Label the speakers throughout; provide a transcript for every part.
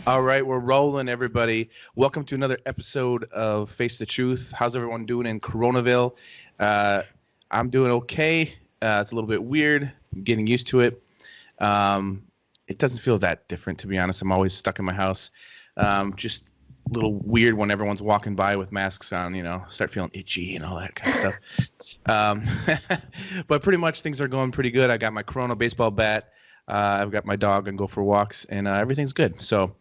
Speaker 1: All right, we're rolling, everybody. Welcome to another episode of Face the Truth. How's everyone doing in Coronaville? I'm doing okay. It's a little bit weird. I'm getting used to it. It doesn't feel that different, to be honest. I'm always stuck in my house. Just a little weird when everyone's walking by with masks on, start feeling itchy and all that kind of stuff. But pretty much things are going pretty good. I got my Corona baseball bat. I've got my dog and go for walks, and everything's good. So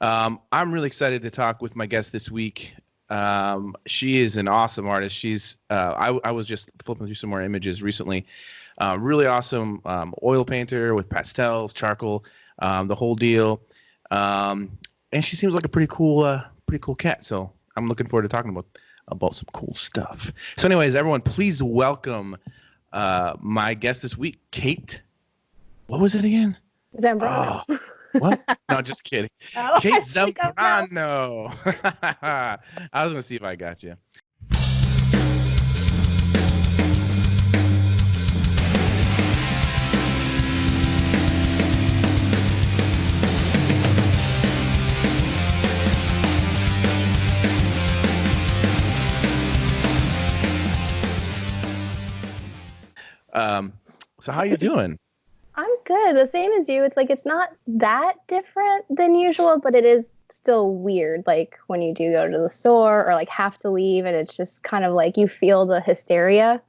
Speaker 1: I'm really excited to talk with my guest this week. She is an awesome artist. I was just flipping through some more images recently. Really awesome oil painter with pastels, charcoal, the whole deal. And she seems like a pretty cool cat. So I'm looking forward to talking about some cool stuff. So anyways, everyone, please welcome my guest this week, Kate. What was it again?
Speaker 2: Zambrano.
Speaker 1: Oh, what? No, just kidding.
Speaker 2: Oh,
Speaker 1: Kate Zambrano. I was going to see if I got you. So how you doing?
Speaker 2: I'm good. The same as you. It's like it's not that different than usual, but it is still weird. Like when you do go to the store or like have to leave, and it's just kind of like you feel the hysteria.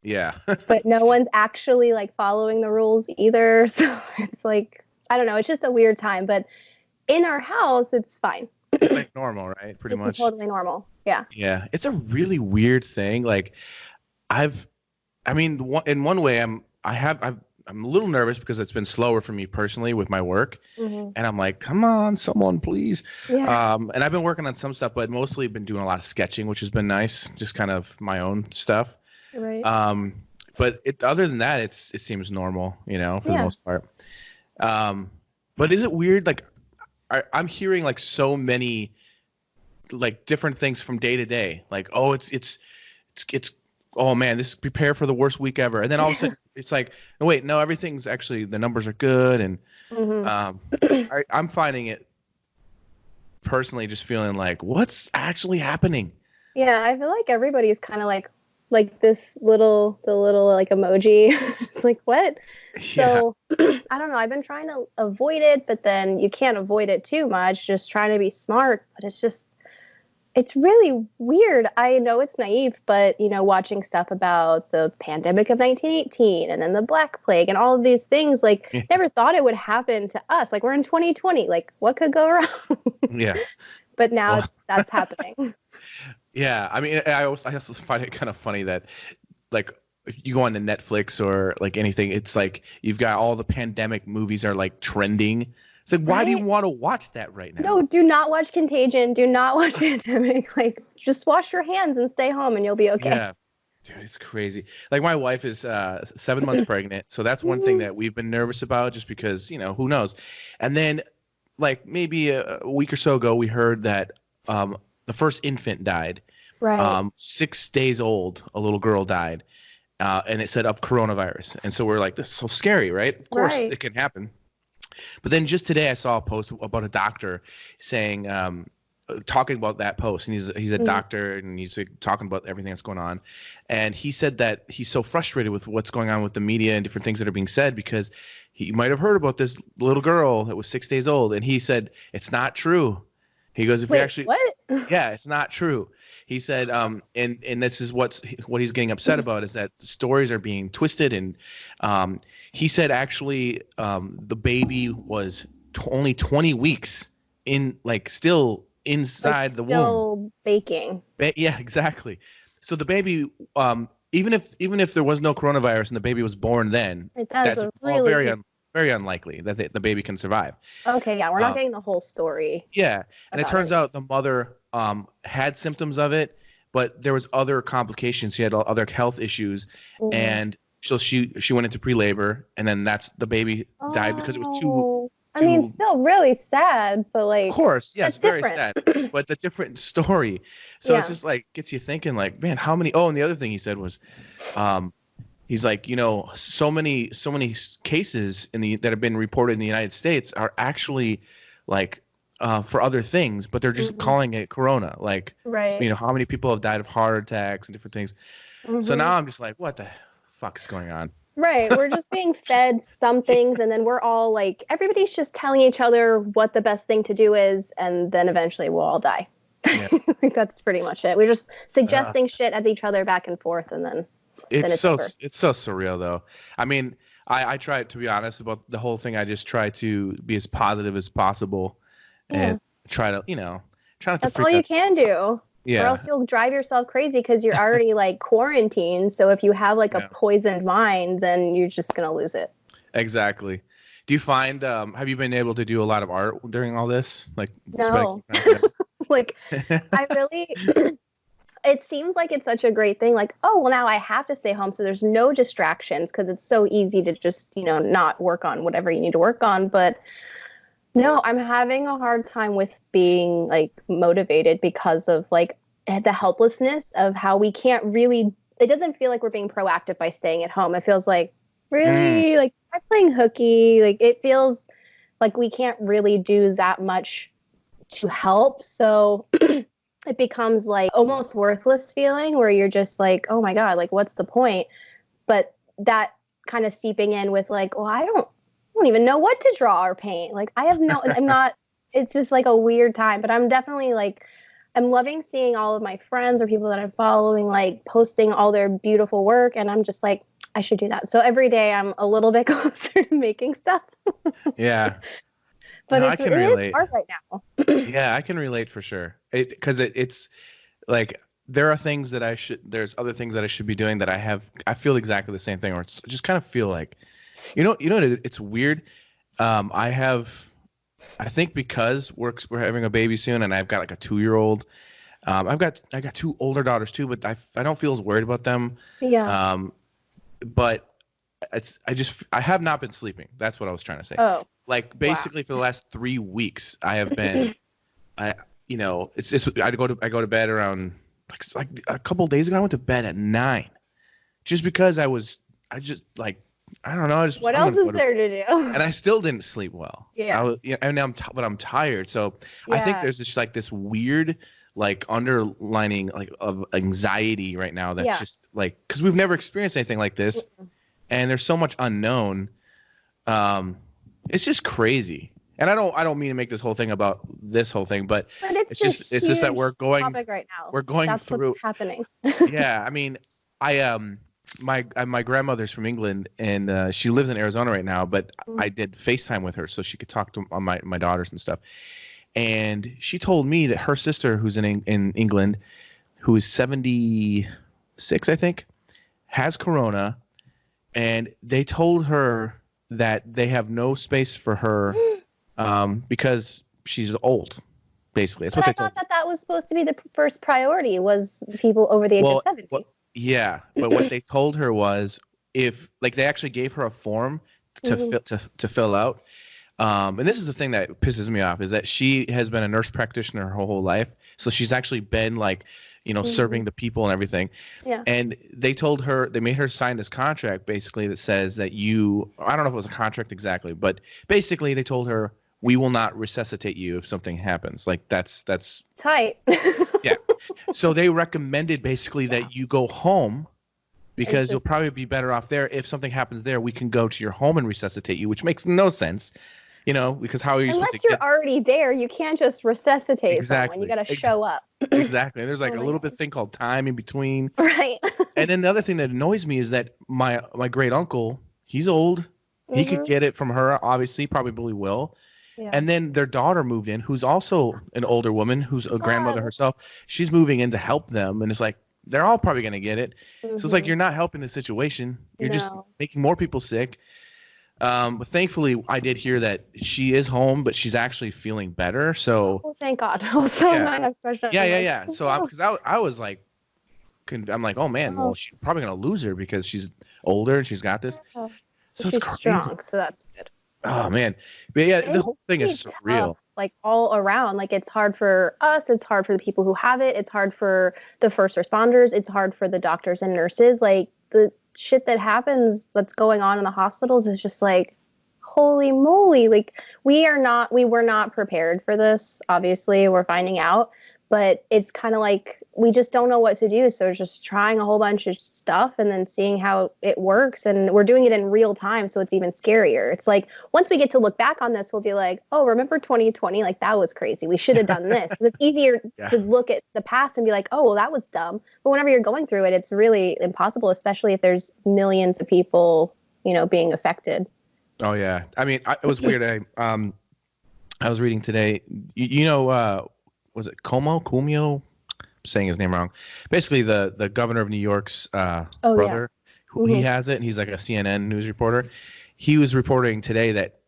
Speaker 1: Yeah.
Speaker 2: But no one's actually like following the rules either. So it's like, I don't know. It's just a weird time. But in our house, it's fine.
Speaker 1: It's like normal, right? Pretty much.
Speaker 2: It's totally normal. Yeah.
Speaker 1: Yeah. It's a really weird thing. Like in one way, I'm a little nervous because it's been slower for me personally with my work. Mm-hmm. And I'm like, come on, someone, please. Yeah. And I've been working on some stuff, but mostly been doing a lot of sketching, which has been nice. Just kind of my own stuff.
Speaker 2: Right.
Speaker 1: But other than that, it seems normal, for the most part. But is it weird? Like, I'm hearing like so many like different things from day to day. Like, oh, it's oh man, prepare for the worst week ever. And then all of a sudden it's like, no, wait, no, everything's actually, the numbers are good. And I'm finding it personally just feeling like, what's actually happening?
Speaker 2: Yeah, I feel like everybody's kind of like the little like emoji. It's like, what? Yeah. So I don't know. I've been trying to avoid it, but then you can't avoid it too much, just trying to be smart. But it's really weird. I know it's naive, but, watching stuff about the pandemic of 1918 and then the Black Plague and all of these things, like, never thought it would happen to us. Like, we're in 2020. Like, what could go wrong?
Speaker 1: Yeah.
Speaker 2: But now that's happening.
Speaker 1: Yeah. I mean, I also find it kind of funny that, like, if you go on to Netflix or, like, anything, it's like you've got all the pandemic movies are, like, trending. It's like, why do you want to watch that right now?
Speaker 2: No, do not watch Contagion. Do not watch Pandemic. Like, just wash your hands and stay home and you'll be okay.
Speaker 1: Yeah. Dude, it's crazy. Like, my wife is 7 months pregnant. So that's one thing that we've been nervous about just because, who knows? And then, like, maybe a week or so ago, we heard that the first infant died.
Speaker 2: Right.
Speaker 1: 6 days old, a little girl died. And it said of coronavirus. And so we're like, this is so scary, right? Of course it can happen. But then just today I saw a post about a doctor saying, talking about that post, and he's a doctor, and he's talking about everything that's going on. And he said that he's so frustrated with what's going on with the media and different things that are being said because he might have heard about this little girl that was 6 days old. And he said, it's not true. He goes, if you actually,
Speaker 2: what?
Speaker 1: Yeah, it's not true. He said, and this is what he's getting upset about is that the stories are being twisted. And he said, actually, the baby was only 20 weeks in, like, still inside the womb.
Speaker 2: Still baking.
Speaker 1: Yeah, exactly. So the baby, even if there was no coronavirus and the baby was born then, that's really very unlikely that the baby can survive.
Speaker 2: Okay, yeah, we're not getting the whole story.
Speaker 1: Yeah, and it turns out the mother had symptoms of it, but there was other complications. She had other health issues, and so she went into pre-labor, and then the baby died because it was too.
Speaker 2: I mean, still really sad, but like.
Speaker 1: Of course, yes, very sad, but the different story. So it's just like gets you thinking, like, man, how many? Oh, and the other thing he said was, he's like, so many cases that have been reported in the United States are actually like 100% for other things, but they're just calling it corona. Like,
Speaker 2: Right.
Speaker 1: how many people have died of heart attacks and different things. So now I'm just like, what the fuck's going on?
Speaker 2: Right. We're just being fed some things, and then we're all like, everybody's just telling each other what the best thing to do is, and then eventually we'll all die.
Speaker 1: Yeah.
Speaker 2: I think that's pretty much it. We're just suggesting shit at each other back and forth, and then
Speaker 1: it's
Speaker 2: over.
Speaker 1: so surreal, though. I mean, I try, to be honest about the whole thing. I just try to be as positive as possible, and try to, try not to.
Speaker 2: That's all you can do.
Speaker 1: Yeah.
Speaker 2: Or else you'll drive yourself crazy because you're already like quarantined. So if you have like a poisoned mind, then you're just gonna lose it.
Speaker 1: Exactly. Do you find? Have you been able to do a lot of art during all this? Like,
Speaker 2: no. Like, I really. It seems like it's such a great thing. Like, oh, well, now I have to stay home, so there's no distractions because it's so easy to just, not work on whatever you need to work on. But no, I'm having a hard time with being like motivated because of like the helplessness of how we can't really. It doesn't feel like we're being proactive by staying at home. It feels like really like I'm playing hooky. Like it feels like we can't really do that much to help. So it becomes like almost worthless feeling where you're just like, oh my God, like what's the point? But that kind of seeping in with like, well, I don't even know what to draw or paint. Like I'm not, it's just like a weird time, but I'm definitely like, I'm loving seeing all of my friends or people that I'm following, like posting all their beautiful work. And I'm just like, I should do that. So every day I'm a little bit closer to making stuff.
Speaker 1: Yeah.
Speaker 2: But it is hard right now.
Speaker 1: Yeah, I can relate for sure. Because it's like there are things that there's other things that I should be doing that I feel exactly the same thing, or it's just kind of feel like, it's weird. I think because we're having a baby soon, and I've got like a 2-year-old. I got 2 older daughters too, but I don't feel as worried about them.
Speaker 2: Yeah.
Speaker 1: But I have not been sleeping. That's what I was trying to say.
Speaker 2: Oh.
Speaker 1: Like basically for the last 3 weeks, I have been, it's just I go to bed around like a couple of days ago. I went to bed at 9, just because I just like I don't know.
Speaker 2: What else is there to do?
Speaker 1: And I still didn't sleep well.
Speaker 2: Yeah.
Speaker 1: And I'm tired. So I think there's just like this weird like underlining like of anxiety right now. That's just like because we've never experienced anything like this, and there's so much unknown. It's just crazy. And I don't mean to make this whole thing about this whole thing, but it's just that we're going
Speaker 2: topic right now.
Speaker 1: We're going
Speaker 2: That's
Speaker 1: through
Speaker 2: what's happening.
Speaker 1: Yeah, I mean, my grandmother's from England, and she lives in Arizona right now, but I did FaceTime with her so she could talk to my daughters and stuff. And she told me that her sister, who's in England, who is 76, I think, has corona, and they told her that they have no space for her because she's old. Basically, that's what they told.
Speaker 2: I thought that was supposed to be the first priority was people over the age of 70.
Speaker 1: Yeah, but what they told her was if like they actually gave her a form to fill out. And this is the thing that pisses me off is that she has been a nurse practitioner her whole life, so she's actually been like, serving the people and everything.
Speaker 2: Yeah.
Speaker 1: And they told her, they made her sign this contract basically that says that I don't know if it was a contract exactly, but basically they told her we will not resuscitate you if something happens. Like that's
Speaker 2: tight.
Speaker 1: Yeah. So they recommended basically that you go home because you'll probably be better off there. If something happens there, we can go to your home and resuscitate you, which makes no sense. Because how are you supposed to
Speaker 2: Unless you're already there, you can't just resuscitate someone. You got to show up.
Speaker 1: Exactly. And there's like a little bit thing called time in between.
Speaker 2: Right.
Speaker 1: And then the other thing that annoys me is that my great uncle, he's old. He could get it from her, obviously, probably will. Yeah. And then their daughter moved in, who's also an older woman, who's a grandmother herself. She's moving in to help them. And it's like, they're all probably going to get it. So it's like, you're not helping the situation. You're just making more people sick. But thankfully, I did hear that she is home, but she's actually feeling better. So,
Speaker 2: thank God. I was so mad.
Speaker 1: Yeah. So, because I was like, I'm like, oh man, well, she's probably gonna lose her because she's older and she's got this. So
Speaker 2: she's
Speaker 1: it's crazy.
Speaker 2: Strong, so that's good.
Speaker 1: Oh man, but yeah, the whole thing is surreal.
Speaker 2: Like all around, like it's hard for us. It's hard for the people who have it. It's hard for the first responders. It's hard for the doctors and nurses. Like the shit that happens that's going on in the hospitals is just like, holy moly, like we were not prepared for this. Obviously, we're finding out, but it's kind of like we just don't know what to do. So just trying a whole bunch of stuff and then seeing how it works. And we're doing it in real time. So it's even scarier. It's like once we get to look back on this, we'll be like, oh, remember 2020? Like that was crazy. We should have done this. But it's easier to look at the past and be like, oh, well, that was dumb. But whenever you're going through it, it's really impossible, especially if there's millions of people, being affected.
Speaker 1: Oh, yeah. I mean, it was weird. I was reading today, was it Cuomo? I'm saying his name wrong. Basically, the governor of New York's brother, he has it, and he's like a CNN news reporter. He was reporting today that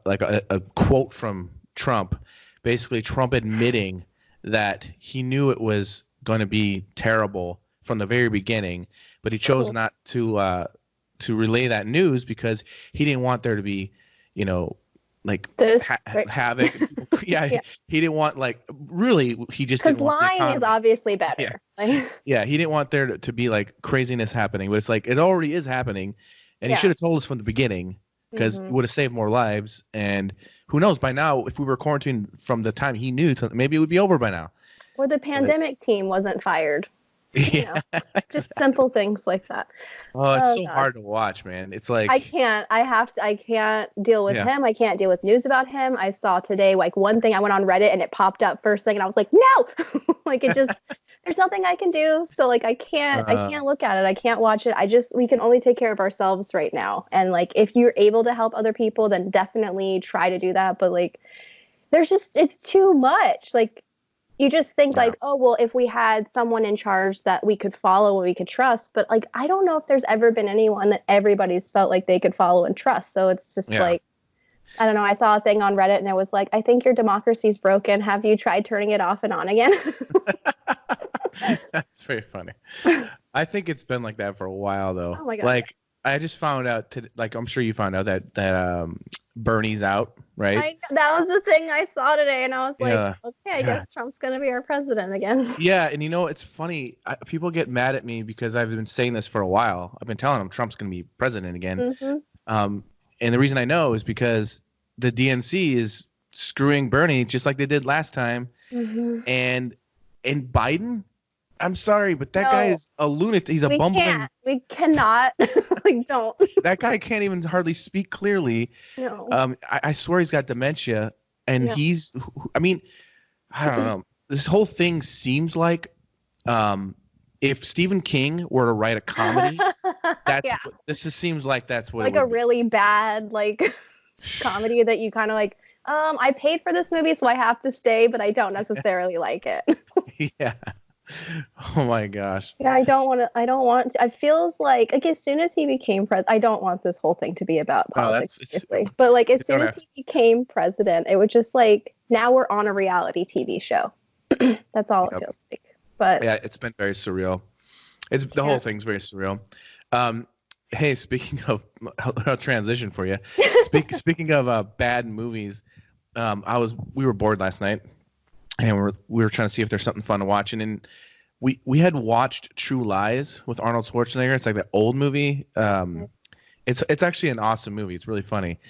Speaker 1: like a quote from Trump, basically Trump admitting that he knew it was going to be terrible from the very beginning, but he chose not to relay that news because he didn't want there to be, like
Speaker 2: this
Speaker 1: havoc. Yeah, he didn't want really. He just didn't want
Speaker 2: lying is obviously better.
Speaker 1: Yeah, he didn't want there to be like craziness happening, but it's like it already is happening, and he should have told us from the beginning because it would have saved more lives. And who knows? By now, if we were quarantined from the time he knew, maybe it would be over by now.
Speaker 2: Or the pandemic team wasn't fired. Just simple things like that.
Speaker 1: Oh, it's so hard to watch, man. It's like
Speaker 2: I can't deal with him. I can't deal with news about him. I saw today like one thing, I went on Reddit and it popped up first thing and I was like, no. Like it just there's nothing I can do. So like I can't look at it. I can't watch it. We can only take care of ourselves right now. And like if you're able to help other people, then definitely try to do that. But like it's too much. Like you just think like, oh, well, if we had someone in charge that we could follow and we could trust. But like, I don't know if there's ever been anyone that everybody's felt like they could follow and trust. So it's just like, I don't know. I saw a thing on Reddit and it was like, I think your democracy's broken. Have you tried turning it off and on again?
Speaker 1: That's very funny. I think it's been like that for a while, though.
Speaker 2: Oh my God.
Speaker 1: Like, I just found out, I'm sure you found out that Bernie's out, right?
Speaker 2: That was the thing I saw today, and I was like, okay, I guess Trump's going to be our president again.
Speaker 1: Yeah, and it's funny. People get mad at me because I've been saying this for a while. I've been telling them Trump's going to be president again. And the reason I know is because the DNC is screwing Bernie just like they did last time. And Biden, I'm sorry, but that guy is a lunatic. He's a bumbling.
Speaker 2: We cannot. Like, don't.
Speaker 1: That guy can't even hardly speak clearly.
Speaker 2: No.
Speaker 1: I swear he's got dementia, and I mean, I don't know. This whole thing seems like if Stephen King were to write a comedy, this just seems like that's what
Speaker 2: like a really bad comedy that you kind of like. I paid for this movie, so I have to stay, but I don't necessarily like it.
Speaker 1: Yeah. Oh my gosh.
Speaker 2: Yeah, I don't want to. It feels like as soon as he became president, I don't want this whole thing to be about politics, obviously. But like as soon as he became president, it was just like now we're on a reality TV show. That's all it feels like. But
Speaker 1: yeah, it's been very surreal. The whole thing's very surreal. Hey, speaking of, I'll transition for you. Speaking of bad movies, we were bored last night. And we were trying to see if there's something fun to watch, and then we had watched True Lies with Arnold Schwarzenegger. It's like that old movie. It's actually an awesome movie. It's really funny.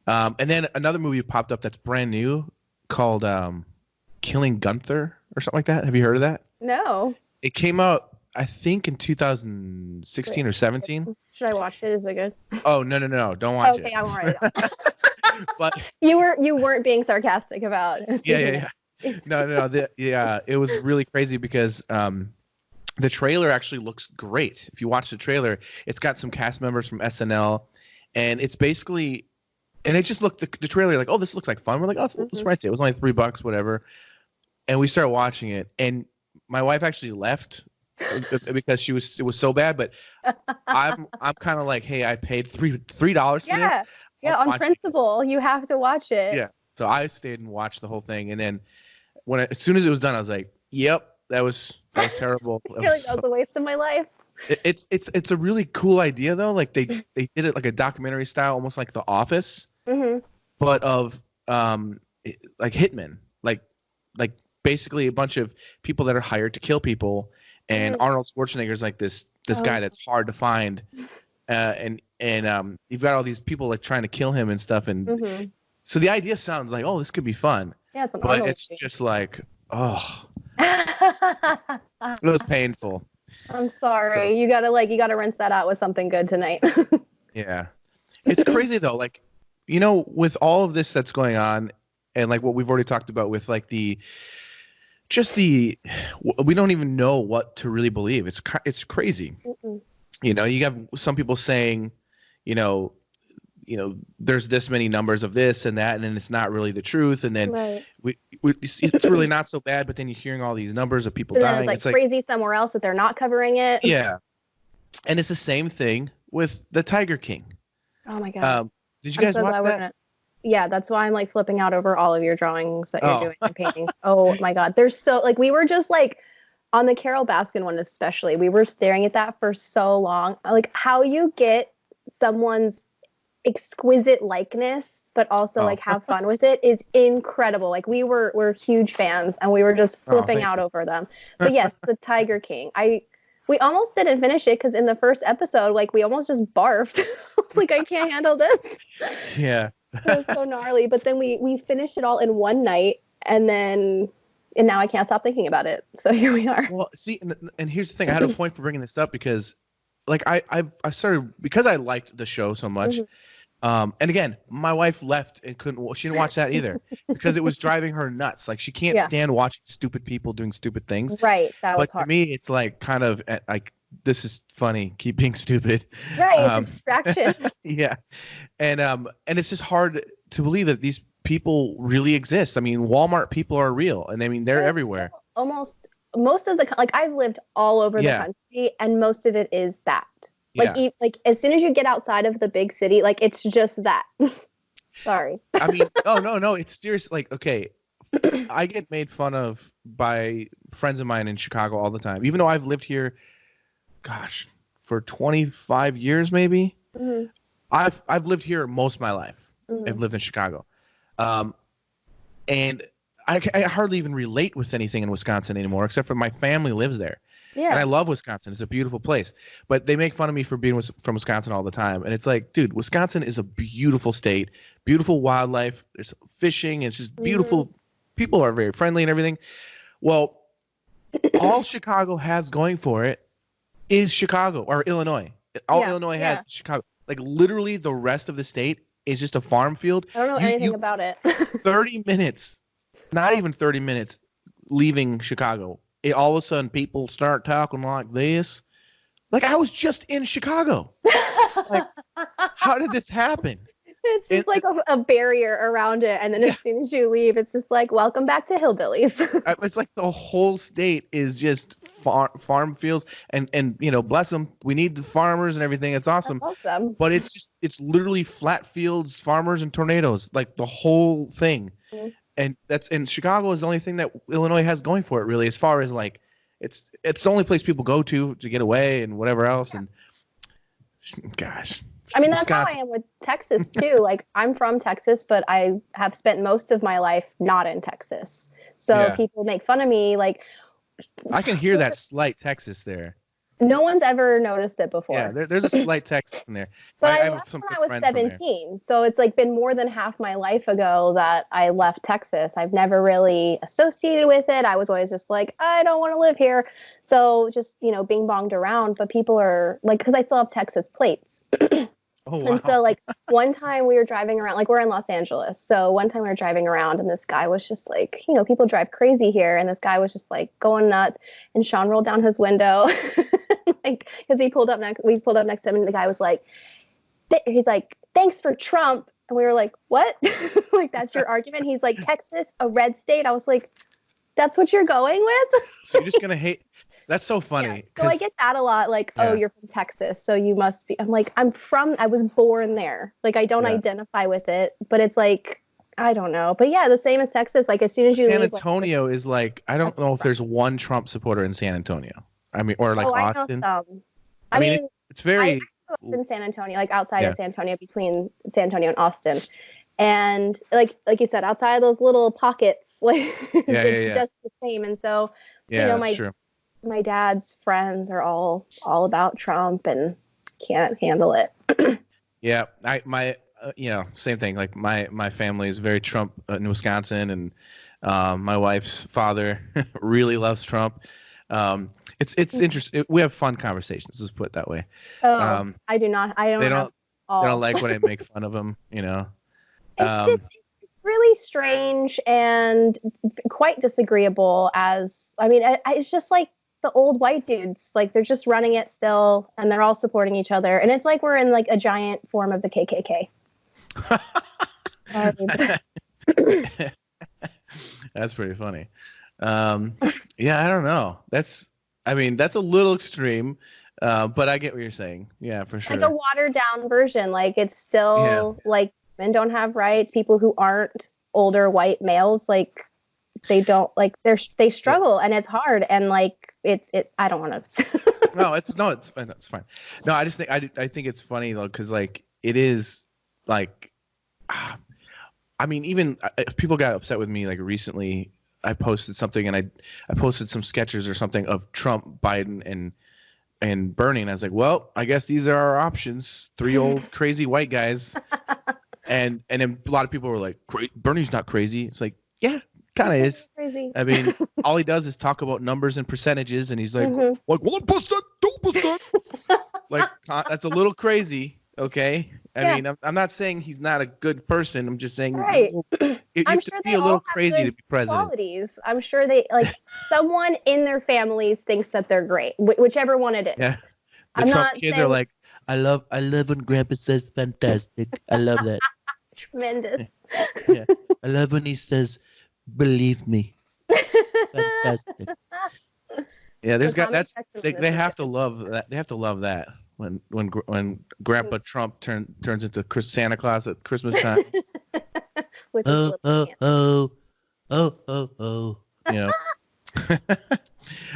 Speaker 1: And then another movie popped up that's brand new called Killing Gunther or something like that. Have you heard of that?
Speaker 2: No.
Speaker 1: It came out I think in 2016 or 17.
Speaker 2: Should I watch it? Is it good?
Speaker 1: Oh no, don't watch it.
Speaker 2: Okay, I won't write it down.
Speaker 1: But
Speaker 2: you weren't being sarcastic about it.
Speaker 1: Yeah. No. It was really crazy because the trailer actually looks great. If you watch the trailer, it's got some cast members from SNL, and it's basically, and it just looked the trailer like, oh, this looks like fun. We're like, oh, let's rent it. It was only $3, whatever. And we started watching it, and my wife actually left because it was so bad. But I'm kind of like, hey, I paid $3 for this.
Speaker 2: Yeah, on principle, you have to watch it.
Speaker 1: Yeah. So I stayed and watched the whole thing, and then as soon as it was done, I was like, "Yep, that was terrible."
Speaker 2: I feel like that was a waste of my life.
Speaker 1: It's a really cool idea though. Like they did it like a documentary style, almost like The Office, but of like hitmen, like basically a bunch of people that are hired to kill people, and Arnold Schwarzenegger is like this guy that's hard to find, and and you've got all these people like trying to kill him and stuff, and so the idea sounds like, oh, this could be fun.
Speaker 2: Yeah, it's an
Speaker 1: but
Speaker 2: Arnold
Speaker 1: it's
Speaker 2: movie.
Speaker 1: just like, oh, it was painful.
Speaker 2: I'm sorry. So, you gotta rinse that out with something good tonight.
Speaker 1: Yeah. It's crazy though. Like, with all of this that's going on, and like what we've already talked about with like we don't even know what to really believe. It's crazy. You have some people saying, there's this many numbers of this and that, and then it's not really the truth. And then it's really not so bad. But then you're hearing all these numbers of people dying.
Speaker 2: It's like crazy somewhere else that they're not covering it.
Speaker 1: Yeah. And it's the same thing with the Tiger King.
Speaker 2: Oh my God.
Speaker 1: Did you guys watch that?
Speaker 2: Yeah, that's why I'm like flipping out over all of your drawings that you're doing and paintings. Oh my God. They're so like, we were just like on the Carol Baskin one, especially, we were staring at that for so long. Like how you get someone's exquisite likeness, but also like have fun with it is incredible. Like we're huge fans and we were just flipping out over them. But yes, the Tiger King. We almost didn't finish it because in the first episode, like we almost just barfed. I was like, I can't handle this.
Speaker 1: Yeah.
Speaker 2: It was so gnarly. But then we finished it all in one night, and now I can't stop thinking about it. So here we are.
Speaker 1: Well, see, and here's the thing. I had a point for bringing this up because, like, I started because I liked the show so much. And again, my wife left and she didn't watch that either because it was driving her nuts. Like she can't stand watching stupid people doing stupid things.
Speaker 2: Right. That was hard.
Speaker 1: But to me, it's like kind of like, this is funny. Keep being stupid.
Speaker 2: Right. It's a distraction.
Speaker 1: Yeah. And it's just hard to believe that these people really exist. I mean, Walmart people are real, and I mean, they're everywhere.
Speaker 2: Almost most of the, I've lived all over the country, and most of it is that. Like as soon as you get outside of the big city, like it's just that. Sorry.
Speaker 1: I mean, no, it's serious. Like, okay, I get made fun of by friends of mine in Chicago all the time, even though I've lived here, gosh, for 25 years maybe. I've lived here most of my life. I've lived in Chicago, and I hardly even relate with anything in Wisconsin anymore, except for my family lives there. Yeah. And I love Wisconsin. It's a beautiful place. But they make fun of me for being from Wisconsin all the time. And it's like, dude, Wisconsin is a beautiful state, beautiful wildlife. There's fishing. It's just beautiful. People are very friendly and everything. Well, all Chicago has going for it is Chicago or Illinois. All Illinois has Chicago. Like literally the rest of the state is just a farm field.
Speaker 2: I don't know anything about it.
Speaker 1: 30 minutes, not even 30 minutes leaving Chicago. All of a sudden people start talking like this. Like I was just in Chicago. Like, how did this happen?
Speaker 2: It's just like a barrier around it. And then as soon as you leave, it's just like, welcome back to hillbillies.
Speaker 1: It's like the whole state is just farm fields. And bless them. We need the farmers and everything. It's awesome.
Speaker 2: I love them.
Speaker 1: But it's literally flat fields, farmers, and tornadoes. Like the whole thing. And Chicago is the only thing that Illinois has going for it, really, as far as like it's the only place people go to get away and whatever else. And gosh,
Speaker 2: I mean, that's how I am with Texas too. Like I'm from Texas, but I have spent most of my life not in Texas. So people make fun of me. Like
Speaker 1: I can hear that slight Texas there.
Speaker 2: No one's ever noticed it before.
Speaker 1: Yeah, there's a slight Texas in there.
Speaker 2: But I left when I was 17, so it's like been more than half my life ago that I left Texas. I've never really associated with it. I was always just like, I don't want to live here. So just, bing bonged around. But people are like, because I still have Texas plates.
Speaker 1: Oh, wow.
Speaker 2: And so like one time we were driving around, like we're in Los Angeles. So one time we were driving around and this guy was just like, people drive crazy here. And this guy was just like going nuts. And Sean rolled down his window. Like, because we pulled up next to him and the guy was like, he's like, thanks for Trump. And we were like, what? Like, that's your argument? He's like, Texas, a red state. I was like, that's what you're going with?
Speaker 1: So you're just going to hate. That's so funny.
Speaker 2: Yeah. So I get that a lot. Like, oh, you're from Texas, so you must be. I'm like, I was born there. Like, I don't identify with it, but it's like, I don't know. But yeah, the same as Texas. Like, as soon as you
Speaker 1: San
Speaker 2: leave,
Speaker 1: Antonio is like, I don't know if there's one Trump supporter in San Antonio. I mean, or like Austin.
Speaker 2: I mean,
Speaker 1: it's very.
Speaker 2: I grew up in San Antonio, like outside of San Antonio, between San Antonio and Austin, and like you said, outside of those little pockets, like it's just the same. And so,
Speaker 1: that's true.
Speaker 2: My dad's friends are all about Trump and can't handle it.
Speaker 1: Yeah, same thing. Like my family is very Trump in Wisconsin, and my wife's father really loves Trump. It's interesting. We have fun conversations. Let's put it that way.
Speaker 2: Oh,
Speaker 1: Um,
Speaker 2: I do not. I
Speaker 1: they
Speaker 2: don't have
Speaker 1: don't they don't
Speaker 2: all.
Speaker 1: like when I make fun of him.
Speaker 2: It's really strange and quite disagreeable. It's just like the old white dudes. Like they're just running it still, and they're all supporting each other. And it's like we're in like a giant form of the KKK.
Speaker 1: That's pretty funny. Yeah, I don't know. That's a little extreme, but I get what you're saying. Yeah, for sure.
Speaker 2: Like a watered down version. Like it's still like men don't have rights. People who aren't older white males, like they don't like they struggle and it's hard and like it I don't want to.
Speaker 1: It's fine. That's fine. No, I just think I think it's funny though because like it is like. I mean, even people got upset with me like recently. I posted something and I posted some sketches or something of Trump, Biden, and Bernie, and I was like, well, I guess these are our options. 3 old crazy white guys, and then a lot of people were like, Bernie's not crazy. It's like, yeah, kind of is.
Speaker 2: Crazy.
Speaker 1: I mean, all he does is talk about numbers and percentages, and he's like, like 1%, 2%. Like that's a little crazy. Okay. I mean, I'm not saying he's not a good person. I'm just saying you have to be a little crazy to be president.
Speaker 2: Qualities. I'm sure they like someone in their families thinks that they're great, whichever one it is.
Speaker 1: Yeah. The Trump kids are like, I love when Grandpa says fantastic. I love that.
Speaker 2: Tremendous.
Speaker 1: Yeah. I love when he says, believe me. Fantastic. Yeah, they have to love that. They have to love that. When Grandpa Trump turns into Santa Claus at Christmas time. Oh. You know.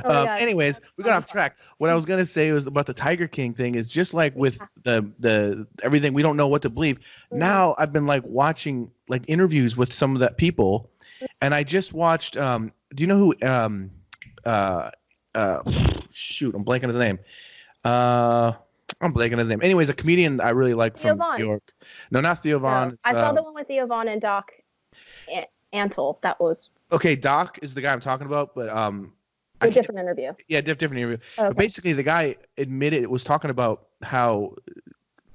Speaker 1: Anyways, we got off track. What I was gonna say was about the Tiger King thing is just like with the everything, we don't know what to believe. Now I've been like watching like interviews with some of that people, and I just watched. Do you know who? Shoot, I'm blanking his name. I'm blanking his name. Anyways, a comedian I really like from New York. No, not Theo Von.
Speaker 2: No, I saw the one with Theo Von and Doc Antle. That was
Speaker 1: okay. Doc is the guy I'm talking about, but
Speaker 2: a different interview.
Speaker 1: Yeah, different interview.
Speaker 2: Okay.
Speaker 1: But basically, the guy was talking about how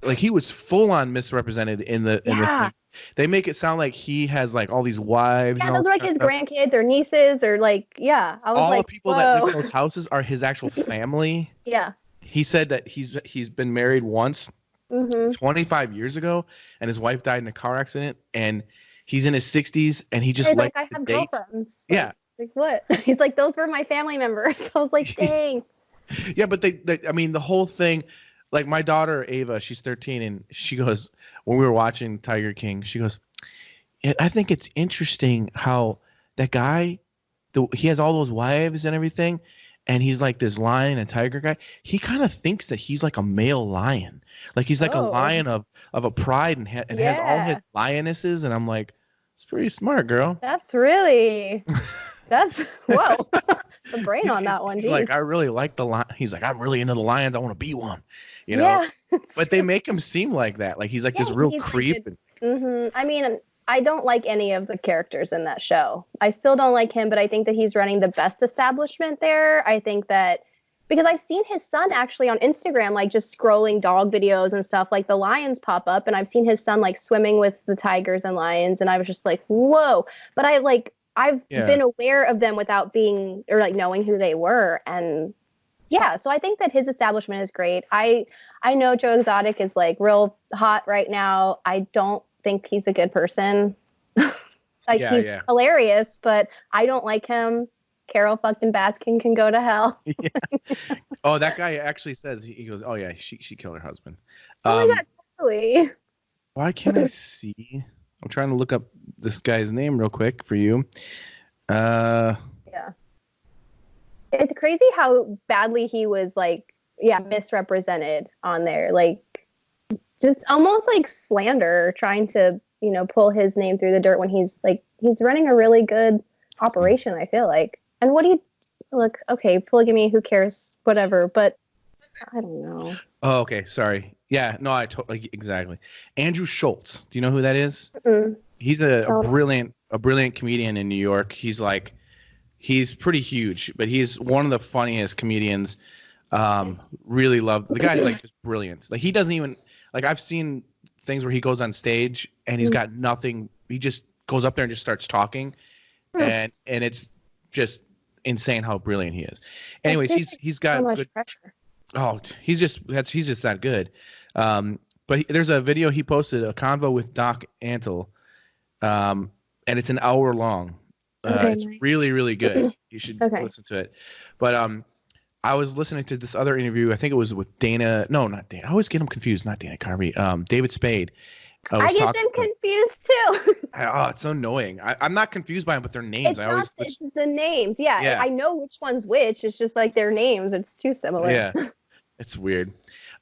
Speaker 1: like he was full on misrepresented in the thing. They make it sound like he has like all these wives.
Speaker 2: Yeah, those are like his grandkids or nieces or like I was
Speaker 1: all
Speaker 2: like,
Speaker 1: the people that live in those houses are his actual family.
Speaker 2: Yeah.
Speaker 1: He said that he's been married once 25 years ago, and his wife died in a car accident, and he's in his 60s, and he just
Speaker 2: like I have girlfriends.
Speaker 1: Yeah.
Speaker 2: Like what? He's like, those were my family members. I was like, dang.
Speaker 1: Yeah, but I mean, the whole thing, like my daughter Ava, she's 13, and she goes, when we were watching Tiger King, she goes, I think it's interesting how that guy, he has all those wives and everything, and he's like this lion and tiger guy. He kind of thinks that he's like a male lion, like he's like a lion of a pride and has all his lionesses. And I'm like, it's pretty smart, girl.
Speaker 2: That's whoa. The brain on that one.
Speaker 1: He's like, I really like the lion. He's like, I'm really into the lions. I want to be one. You know. Yeah. But they make him seem like that. Like he's like this real creep.
Speaker 2: I mean, I don't like any of the characters in that show. I still don't like him, but I think that he's running the best establishment there. I think that because I've seen his son actually on Instagram, like just scrolling dog videos and stuff, like the lions pop up, and I've seen his son like swimming with the tigers and lions, and I was just like, whoa. But I've been aware of them without being or like knowing who they were. And yeah, so I think that his establishment is great. I know Joe Exotic is like real hot right now. I don't think he's a good person. He's hilarious, but I don't like him. Carol fucking Baskin can go to hell.
Speaker 1: Oh, that guy actually says he goes, oh yeah, she killed her husband.
Speaker 2: Oh my god, totally.
Speaker 1: Why can't I see? I'm trying to look up this guy's name real quick for you.
Speaker 2: Yeah. It's crazy how badly he was misrepresented on there. Like just almost like slander, trying to, pull his name through the dirt when he's running a really good operation, I feel like. And what do you look, okay, polygamy, who cares, whatever, but I don't know.
Speaker 1: Oh, okay. Sorry. Yeah. No, I totally exactly. Andrew Schultz. Do you know who that is?
Speaker 2: Mm-mm.
Speaker 1: He's a
Speaker 2: So,
Speaker 1: brilliant comedian in New York. He's pretty huge, but he's one of the funniest comedians. Really love the guy's like just brilliant. Like he doesn't even like I've seen things where he goes on stage and he's got nothing. He just goes up there and just starts talking, and it's just insane how brilliant he is. Anyways, he's got
Speaker 2: so much
Speaker 1: good.
Speaker 2: pressure.
Speaker 1: Oh, he's just that good. But there's a video he posted, a convo with Doc Antle, and it's an hour long. It's
Speaker 2: Nice.
Speaker 1: really, really good. You should listen to it. But I was listening to this other interview. I think it was with Dana. No, not Dana. I always get them confused. Not Dana Carvey. David Spade.
Speaker 2: I get them confused too.
Speaker 1: Oh, it's so annoying. I'm not confused by them, but their names.
Speaker 2: It's the names. Yeah, I know which one's which. It's just like their names. It's too similar.
Speaker 1: Yeah, it's weird.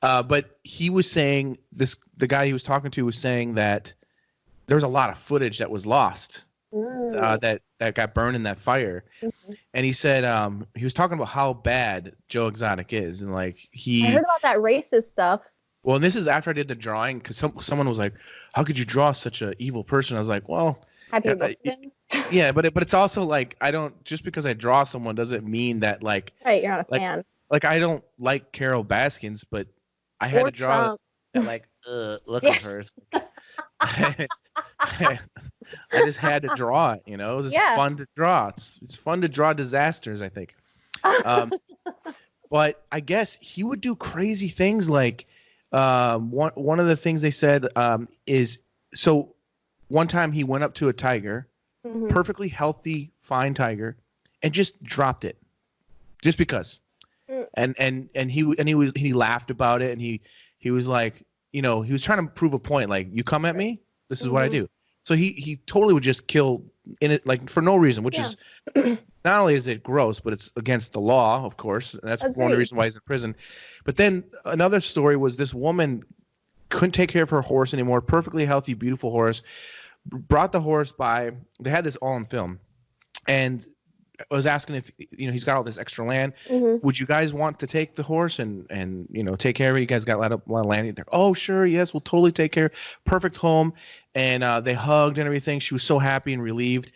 Speaker 1: But he was saying the guy he was talking to was saying that there was a lot of footage that was lost. That got burned in that fire. And he said he was talking about how bad Joe Exotic is, and like I
Speaker 2: heard about that racist stuff.
Speaker 1: Well, and this is after I did the drawing, because someone was like, how could you draw such an evil person? I was like, well, yeah, but it's also like just because I draw someone doesn't mean that like
Speaker 2: you're not a fan.
Speaker 1: Like I don't like Carol Baskins, but I had to draw that like look at her. I just had to draw it, It was just fun to draw. It's fun to draw disasters, I think. But I guess he would do crazy things like one of the things they said is so one time he went up to a tiger, perfectly healthy, fine tiger, and just dropped it just because. And he laughed about it, and he was like, he was trying to prove a point, like, you come at me, this is what I do. So he totally would just kill in it, like, for no reason, which is not only is it gross, but it's against the law, of course. And that's one of the reasons why he's in prison. But then another story was this woman couldn't take care of her horse anymore, perfectly healthy, beautiful horse, brought the horse by. They had this all on film, and I was asking if he's got all this extra land. Would you guys want to take the horse and take care of it? You guys got a lot of land. They're, oh sure, yes, we'll totally take care. Perfect home, and they hugged and everything. She was so happy and relieved.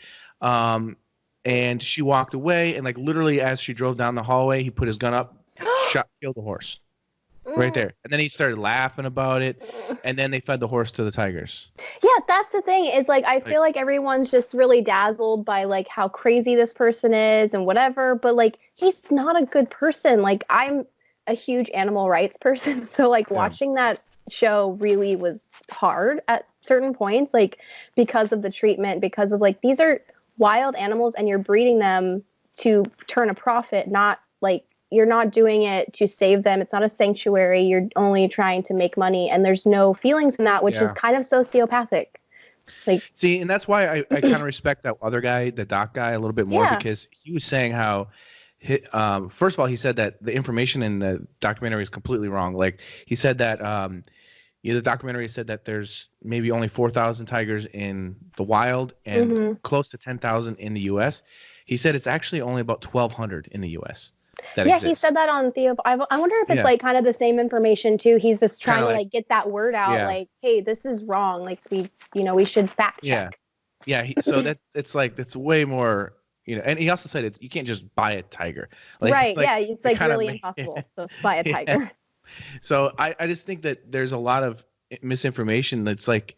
Speaker 1: And she walked away, and like literally as she drove down the hallway, he put his gun up, killed the horse. Right there. And then he started laughing about it, and then they fed the horse to the tigers.
Speaker 2: Yeah, that's the thing. Is like I feel like everyone's just really dazzled by like how crazy this person is and whatever, but like he's not a good person. Like I'm a huge animal rights person, so like watching that show really was hard at certain points, like because of the treatment, because of like these are wild animals and you're breeding them to turn a profit, not like you're not doing it to save them. It's not a sanctuary. You're only trying to make money, and there's no feelings in that, which is kind of sociopathic. Like,
Speaker 1: see, and that's why I kind of respect that other guy, the doc guy, a little bit more, because he was saying how, first of all, he said that the information in the documentary is completely wrong. Like he said that the documentary said that there's maybe only 4,000 tigers in the wild and close to 10,000 in the U.S. He said it's actually only about 1,200 in the U.S.
Speaker 2: He said that on Theo. I wonder if it's like kind of the same information too. He's just trying to like get that word out, like, hey, this is wrong. Like we should fact check.
Speaker 1: So that's way more, and he also said you can't just buy a tiger. Like,
Speaker 2: it's like really impossible to buy a tiger.
Speaker 1: So I just think that there's a lot of misinformation that's like,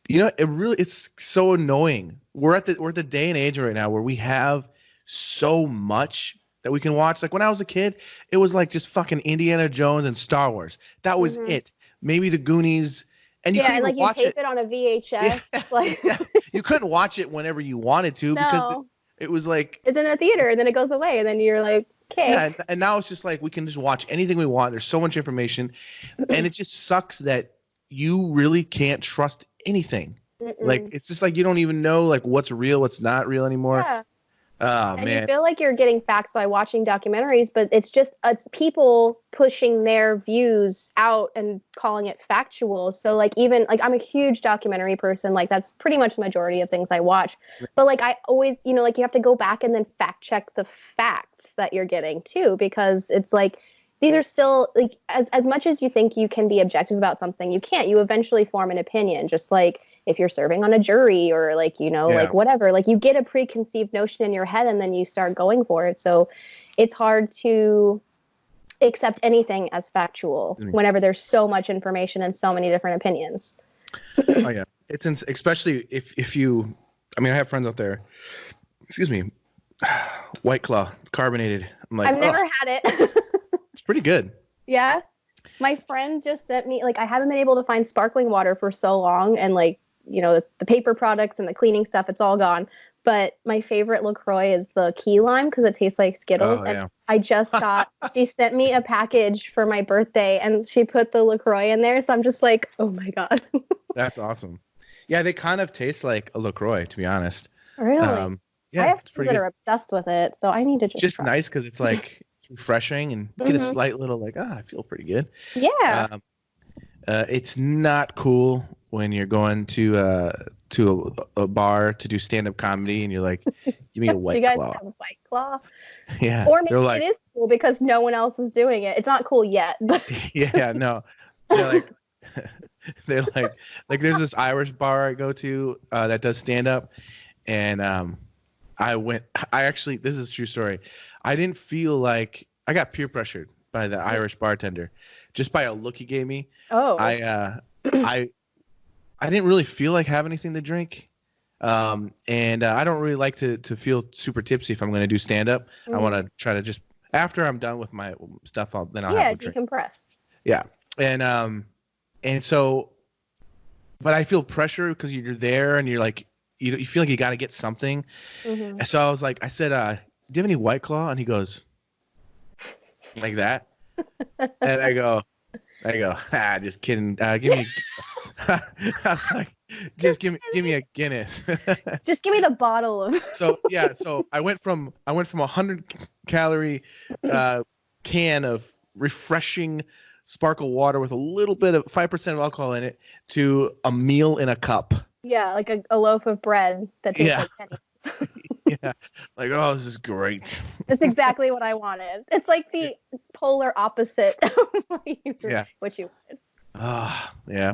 Speaker 1: it's so annoying. We're at the day and age right now where we have so much that we can watch. Like when I was a kid, it was like just fucking Indiana Jones and Star Wars. That was it. Maybe the Goonies. And you couldn't
Speaker 2: like
Speaker 1: watch
Speaker 2: you tape it on a VHS.
Speaker 1: You couldn't watch it whenever you wanted to because it was like
Speaker 2: it's in a theater and then it goes away and then you're like, okay.
Speaker 1: Yeah, and now it's just like we can just watch anything we want. There's so much information, and it just sucks that you really can't trust anything. Like it's just like you don't even know like what's real, what's not real anymore.
Speaker 2: Yeah.
Speaker 1: Oh,
Speaker 2: and
Speaker 1: man.
Speaker 2: you feel like you're getting facts by watching documentaries, but it's people pushing their views out and calling it factual. So like even like I'm a huge documentary person, like that's pretty much the majority of things I watch. But like I always, like you have to go back and then fact check the facts that you're getting too, because it's like these are still like as much as you think you can be objective about something, you can't. You eventually form an opinion, just like if you're serving on a jury or like, like whatever, like you get a preconceived notion in your head and then you start going for it. So it's hard to accept anything as factual whenever there's so much information and so many different opinions.
Speaker 1: Oh yeah. Especially if you, I mean, I have friends out there, excuse me, White Claw, it's carbonated. I'm like,
Speaker 2: I've never had it.
Speaker 1: It's pretty good.
Speaker 2: Yeah. My friend just sent me, like, I haven't been able to find sparkling water for so long. And like, it's the paper products and the cleaning stuff, it's all gone. But my favorite LaCroix is the key lime because it tastes like Skittles.
Speaker 1: Oh, yeah.
Speaker 2: I just got, she sent me a package for my birthday and she put the LaCroix in there. So I'm just like, oh my God.
Speaker 1: That's awesome. Yeah, they kind of taste like a LaCroix, to be honest.
Speaker 2: Really?
Speaker 1: Yeah,
Speaker 2: I have friends that are obsessed with it, so I need to just try.
Speaker 1: Nice because it's like refreshing and you get a slight little like, I feel pretty good.
Speaker 2: Yeah.
Speaker 1: It's not cool when you're going to a bar to do stand-up comedy and you're like, give me a White Claw.
Speaker 2: You guys have a White Claw?
Speaker 1: Yeah.
Speaker 2: Or maybe it is cool because no one else is doing it. It's not cool yet. But
Speaker 1: yeah, no. They're like there's this Irish bar I go to that does stand-up, and this is a true story. I didn't feel like I got peer pressured by the Irish bartender just by a look he gave me.
Speaker 2: Oh.
Speaker 1: I didn't really feel like having anything to drink. And I don't really like to feel super tipsy if I'm going to do stand up. I want to try to just after I'm done with my stuff, I'll have a drink.
Speaker 2: Decompress.
Speaker 1: Yeah. And so, but I feel pressure because you're there and you're like, you feel like you got to get something. Mm-hmm. So I was like, I said, do you have any White Claw? And he goes like that. And I go, just kidding. Give me, I was like, just give me a Guinness.
Speaker 2: Just give me the bottle of.
Speaker 1: So I went from 100-calorie can of refreshing sparkle water with a little bit of 5% of alcohol in it to a meal in a cup.
Speaker 2: Yeah, like a loaf of bread that tastes like pennies.
Speaker 1: Yeah, like, oh, this is great.
Speaker 2: That's exactly what I wanted. It's like the polar opposite of what you wanted.
Speaker 1: Yeah.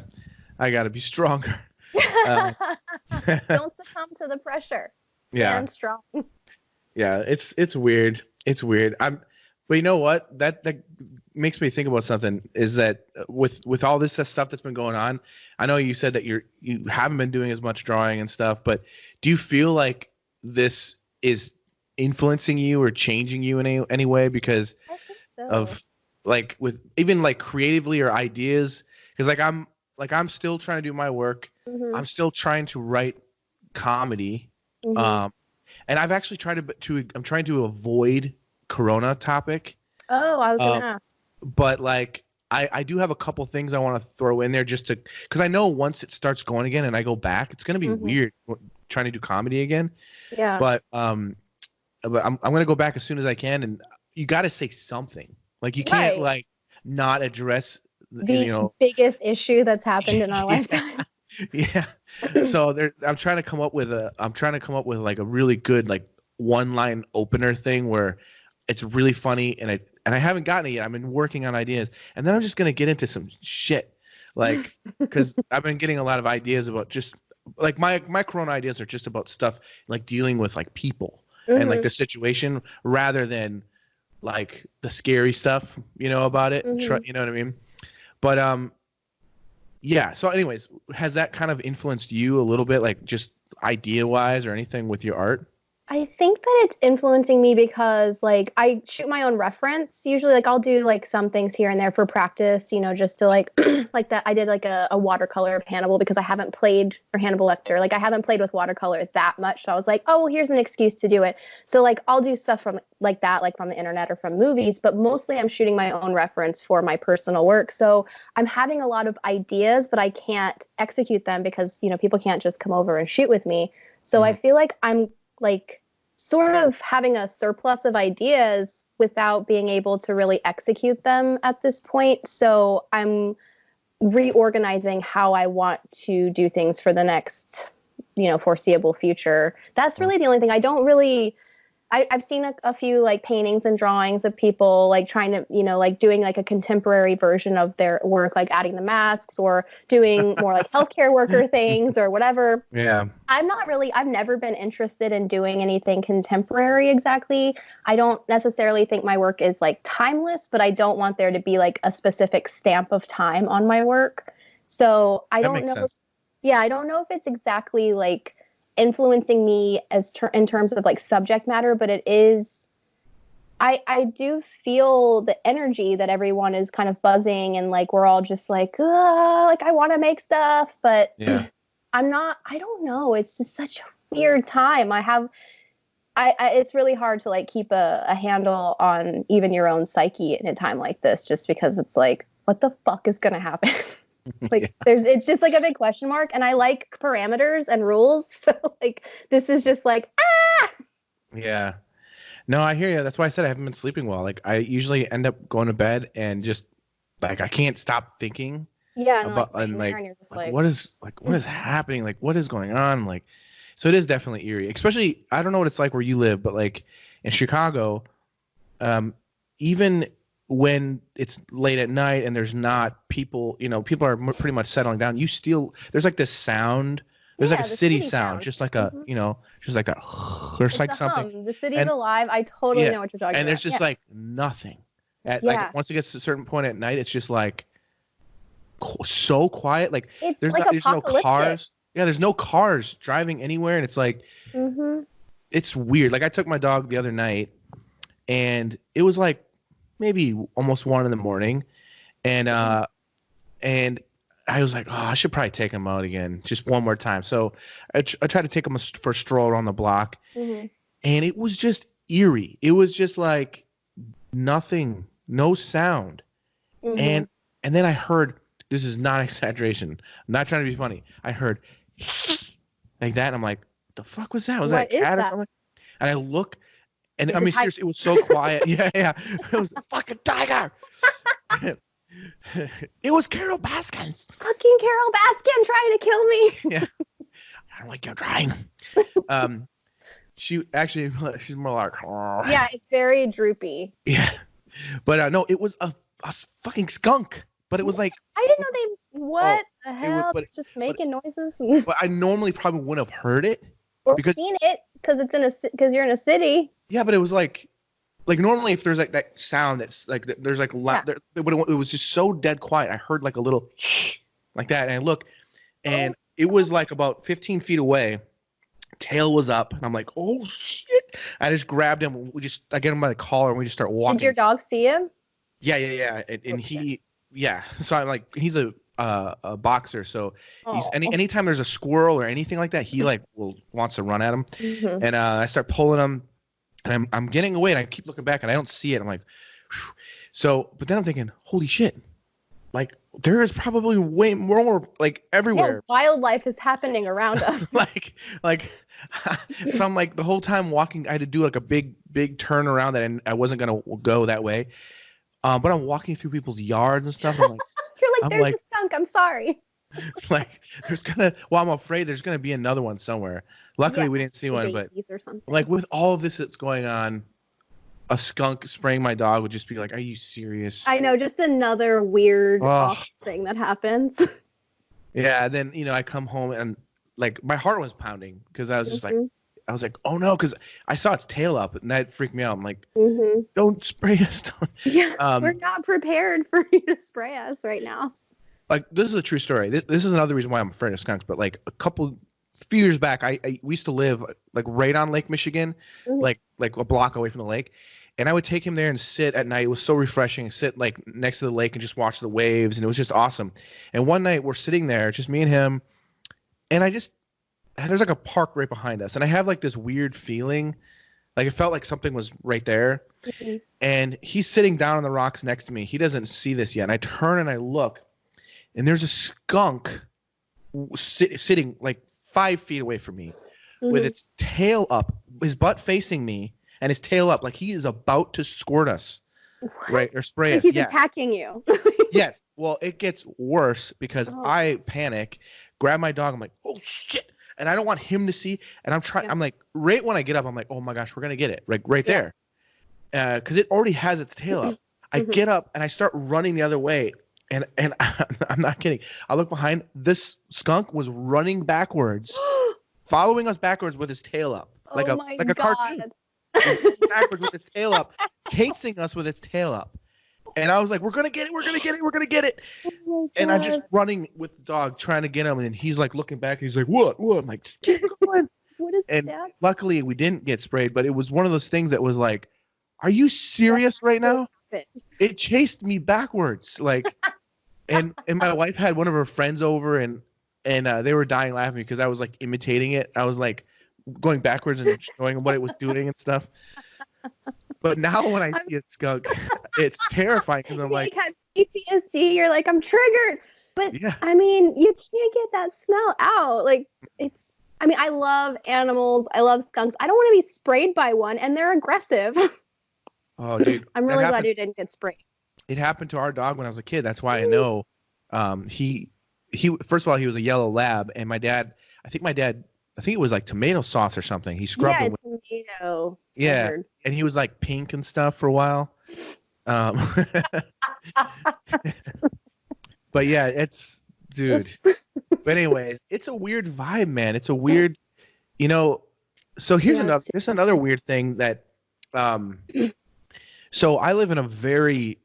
Speaker 1: I got to be stronger.
Speaker 2: Don't succumb to the pressure. Stand strong.
Speaker 1: Yeah, it's weird. It's weird. But you know what? That makes me think about something. Is that with all this stuff that's been going on? I know you said that you haven't been doing as much drawing and stuff, but do you feel like this is influencing you or changing you in any way because
Speaker 2: I think so.
Speaker 1: Of like with even like creatively or ideas? Because I'm still trying to do my work. Mm-hmm. I'm still trying to write comedy. Mm-hmm. And I've actually tried I'm trying to avoid Corona topic.
Speaker 2: Oh, I was gonna ask.
Speaker 1: But like I do have a couple things I want to throw in there just to because I know once it starts going again and I go back, it's gonna be weird trying to do comedy again. Yeah. But I'm gonna go back as soon as I can, and you got to say something. Like you can't like not address
Speaker 2: the biggest issue that's happened in our lifetime.
Speaker 1: Yeah. So I'm trying to come up with like a really good like one-line opener thing where it's really funny and I haven't gotten it yet. I've been working on ideas, and then I'm just gonna get into some shit, like because I've been getting a lot of ideas about just like my Corona ideas are just about stuff like dealing with like people and like the situation rather than like the scary stuff, about it. You know what I mean? But yeah. So, anyways, has that kind of influenced you a little bit, like just idea-wise or anything with your art?
Speaker 2: I think that it's influencing me because like I shoot my own reference. Usually like I'll do like some things here and there for practice, just to like like that. I did like a watercolor of Hannibal because I haven't played for Hannibal Lecter. Like I haven't played with watercolor that much. So I was like, oh, well, here's an excuse to do it. So like I'll do stuff from like that, like from the internet or from movies, but mostly I'm shooting my own reference for my personal work. So I'm having a lot of ideas, but I can't execute them because, people can't just come over and shoot with me. So I feel like I'm like sort of having a surplus of ideas without being able to really execute them at this point. So I'm reorganizing how I want to do things for the next, foreseeable future. That's really the only thing. I I've seen a few like paintings and drawings of people like trying to, like doing like a contemporary version of their work, like adding the masks or doing more like healthcare worker things or whatever.
Speaker 1: Yeah.
Speaker 2: I've never been interested in doing anything contemporary exactly. I don't necessarily think my work is like timeless, but I don't want there to be like a specific stamp of time on my work. So I don't know. Yeah, I don't know if it's exactly like influencing me in terms of like subject matter, but it is. I do feel the energy that everyone is kind of buzzing and like we're all just like I want to make stuff, but
Speaker 1: yeah.
Speaker 2: I don't know. It's just such a weird time. It's really hard to like keep a handle on even your own psyche in a time like this, just because it's like, what the fuck is going to happen? Like it's just like a big question mark, and I like parameters and rules. So like, this is just like,
Speaker 1: Yeah. No, I hear you. That's why I said I haven't been sleeping well. Like I usually end up going to bed and just like, I can't stop thinking.
Speaker 2: Yeah.
Speaker 1: And what is happening? Like, what is going on? Like, so it is definitely eerie, especially, I don't know what it's like where you live, but like in Chicago, even when it's late at night and there's not people, people are pretty much settling down. There's like this sound. There's like a city sound, just like a, just like a, there's like something.
Speaker 2: The city's alive. I totally know what you're talking about.
Speaker 1: And there's just like nothing. Like once it gets to a certain point at night, it's just like so quiet. Like there's no cars. Yeah, there's no cars driving anywhere, and it's like, it's weird. Like I took my dog the other night, and it was like maybe almost 1 a.m, and I was like, oh, I should probably take him out again, just one more time. So I tried to take him for a stroll around the block, and it was just eerie. It was just like nothing, no sound, and then I heard. This is not exaggeration. I'm not trying to be funny. I heard like that, and I'm like, what the fuck was that? Was that a cat or something? And I look, and I mean, seriously, it was so quiet. Yeah. It was a fucking tiger. It was Carol Baskins.
Speaker 2: Fucking Carol Baskin trying to kill me.
Speaker 1: Yeah. I don't like your trying. She's more like.
Speaker 2: Yeah, it's very droopy.
Speaker 1: Yeah, but no, it was a fucking skunk. But it was like,
Speaker 2: I didn't know what the hell? Just making noises.
Speaker 1: But I normally probably wouldn't have heard it
Speaker 2: or seen it because you're in a city.
Speaker 1: Yeah, but it was like normally if there's like that sound that's like there's like it was just so dead quiet. I heard like a little like that, and I look, and it was like about 15 feet away. Tail was up, and I'm like, oh shit! I just grabbed him. I get him by the collar, and we just start walking.
Speaker 2: Did your dog see him?
Speaker 1: Yeah, and he. Yeah, so I'm like, he's a boxer, so he's anytime there's a squirrel or anything like that, he like wants to run at him, and I start pulling him, and I'm getting away, and I keep looking back, and I don't see it. I'm like, phew. So, but then I'm thinking, holy shit, like there is probably way more like everywhere.
Speaker 2: Yeah, wildlife is happening around us.
Speaker 1: So I'm like the whole time walking, I had to do like a big turn around that I wasn't gonna go that way. But I'm walking through people's yards and stuff. I'm like,
Speaker 2: you're like, there's a skunk. I'm sorry.
Speaker 1: Like, I'm afraid there's gonna be another one somewhere. Luckily, we didn't see one, but like with all of this that's going on, a skunk spraying my dog would just be like, are you serious?
Speaker 2: I know, just another weird thing that happens.
Speaker 1: Yeah, then I come home and like my heart was pounding because I was just like. I was like, oh no, because I saw its tail up, and that freaked me out. I'm like, don't spray us.
Speaker 2: Yeah, we're not prepared for you to spray us right now.
Speaker 1: Like, this is a true story. This is another reason why I'm afraid of skunks. But like few years back, we used to live like right on Lake Michigan, like a block away from the lake, and I would take him there and sit at night. It was so refreshing. Sit like next to the lake and just watch the waves, and it was just awesome. And one night we're sitting there, just me and him, and there's like a park right behind us, and I have like this weird feeling, like it felt like something was right there, and he's sitting down on the rocks next to me. He doesn't see this yet, and I turn and I look, and there's a skunk sitting like 5 feet away from me, with its tail up, his butt facing me, and his tail up, like he is about to squirt us, right, or spray us.
Speaker 2: He's attacking you.
Speaker 1: Yes. Well, it gets worse because I panic, grab my dog. I'm like, oh shit. and I don't want him to see. And I'm trying. I'm like, right when I get up, I'm like, oh my gosh, we're gonna get it, like right there, because it already has its tail up. I get up and I start running the other way, and I'm not kidding. I look behind. This skunk was running backwards, following us backwards with his tail up, like a cartoon. Backwards with its tail up, chasing us with its tail up. And I was like, we're gonna get it, we're gonna get it, we're gonna get it. And I'm just running with the dog trying to get him, and he's like looking back and he's like, what? I'm like, just keep going.
Speaker 2: What is
Speaker 1: and
Speaker 2: that?
Speaker 1: Luckily we didn't get sprayed, but it was one of those things that was like, are you serious right now? It chased me backwards. Like and my wife had one of her friends over, and they were dying laughing because I was like imitating it. I was like going backwards and showing them what it was doing and stuff. But now when I see a skunk, it's terrifying because I'm like,
Speaker 2: have PTSD. You're like, I'm triggered. But I mean, you can't get that smell out. Like I love animals. I love skunks. I don't want to be sprayed by one, and they're aggressive.
Speaker 1: Oh, dude.
Speaker 2: I'm really glad you didn't get sprayed.
Speaker 1: It happened to our dog when I was a kid. That's why I know. He first of all, he was a yellow lab, and my dad, I think it was like tomato sauce or something. He scrubbed it with
Speaker 2: tomato.
Speaker 1: Yeah,
Speaker 2: flavored.
Speaker 1: And he was like pink and stuff for a while. But yeah, it's dude. But anyways, it's a weird vibe, man. It's a weird, So here's another weird thing that, so I live in a very,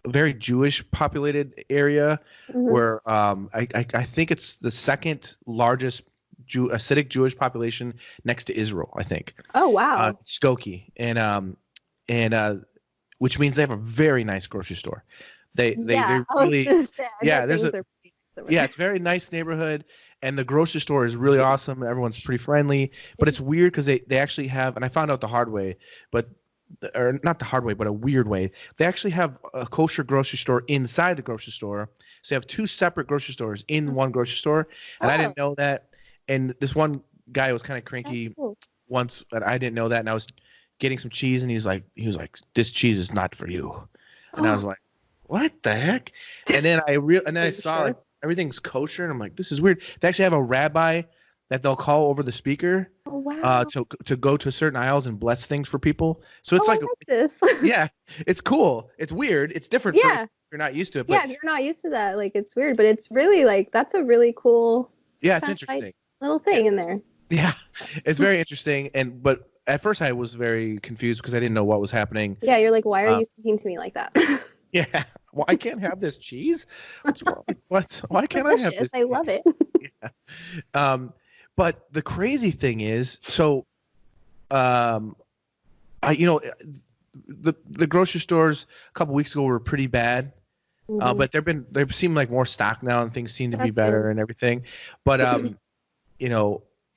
Speaker 1: very Jewish populated area where I think it's the second largest Hasidic Jewish population next to Israel, I think.
Speaker 2: Oh wow.
Speaker 1: Skokie, and which means they have a very nice grocery store. They really it's a very nice neighborhood, and the grocery store is really awesome. Everyone's pretty friendly, but it's weird because they actually have, and I found out the hard way, or not the hard way, but a weird way. They actually have a kosher grocery store inside the grocery store. So you have two separate grocery stores in one grocery store, and I didn't know that. And this one guy was kind of cranky once, but I didn't know that. And I was getting some cheese, and he was like, "This cheese is not for you." And I was like, "What the heck?" And then I saw like everything's kosher, and I'm like, "This is weird." They actually have a rabbi that they'll call over the speaker to go to certain aisles and bless things for people. So it's
Speaker 2: this.
Speaker 1: Yeah, it's cool. It's weird. It's different. If you're not used to it. But,
Speaker 2: if you're not used to that, like it's weird, but it's really like that's a really cool.
Speaker 1: Yeah, it's interesting.
Speaker 2: Little thing in there.
Speaker 1: Yeah, it's very interesting. But at first I was very confused because I didn't know what was happening.
Speaker 2: Yeah, you're like, why are you speaking to me like that?
Speaker 1: Yeah, well, I can't have this cheese. What's wrong? Why can't I have this?
Speaker 2: I love it.
Speaker 1: Yeah. But the crazy thing is, so, the grocery stores a couple weeks ago were pretty bad, but they seem like more stock now, and things seem to be better and everything. But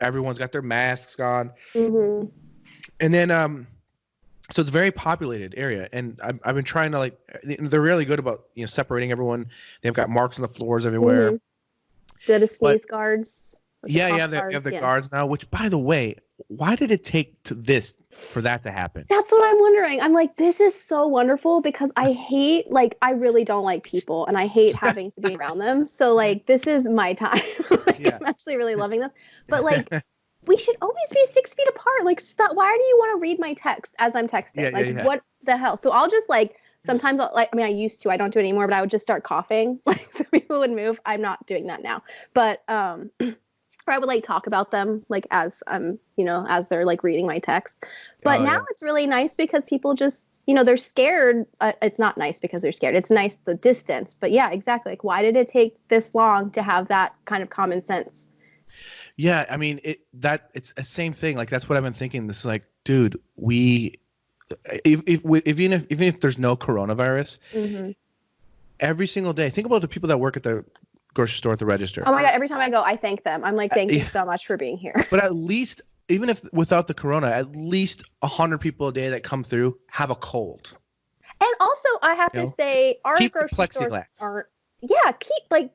Speaker 1: everyone's got their masks on, and then so it's a very populated area, and I've been trying to they're really good about separating everyone. They've got marks on the floors everywhere.
Speaker 2: The sneeze guards.
Speaker 1: They have the guards now, which, by the way, why did it take for that to happen?
Speaker 2: That's what I'm wondering. I'm like, this is so wonderful because I really don't like people, and I hate having to be around them. So this is my time. I'm actually really loving this. But we should always be 6 feet apart. Stop. Why do you want to read my text as I'm texting? What the hell? So I'll just sometimes I used to, I don't do it anymore, but I would just start coughing so people would move. I'm not doing that now. But, or I would talk about them as I'm, as they're reading my text. But now it's really nice because people just, they're scared. It's not nice because they're scared. It's nice the distance. But yeah, exactly. Why did it take this long to have that kind of common sense?
Speaker 1: Yeah, I mean it's the same thing. That's what I've been thinking. This is dude, even if there's no coronavirus, every single day, think about the people that work at the grocery store at the register.
Speaker 2: Oh my God, every time I go, I thank them. I'm like, thank you so much for being here.
Speaker 1: But at least, even if without the corona, at least 100 people a day that come through have a cold.
Speaker 2: And also, I have to say, our grocery stores aren't, keep like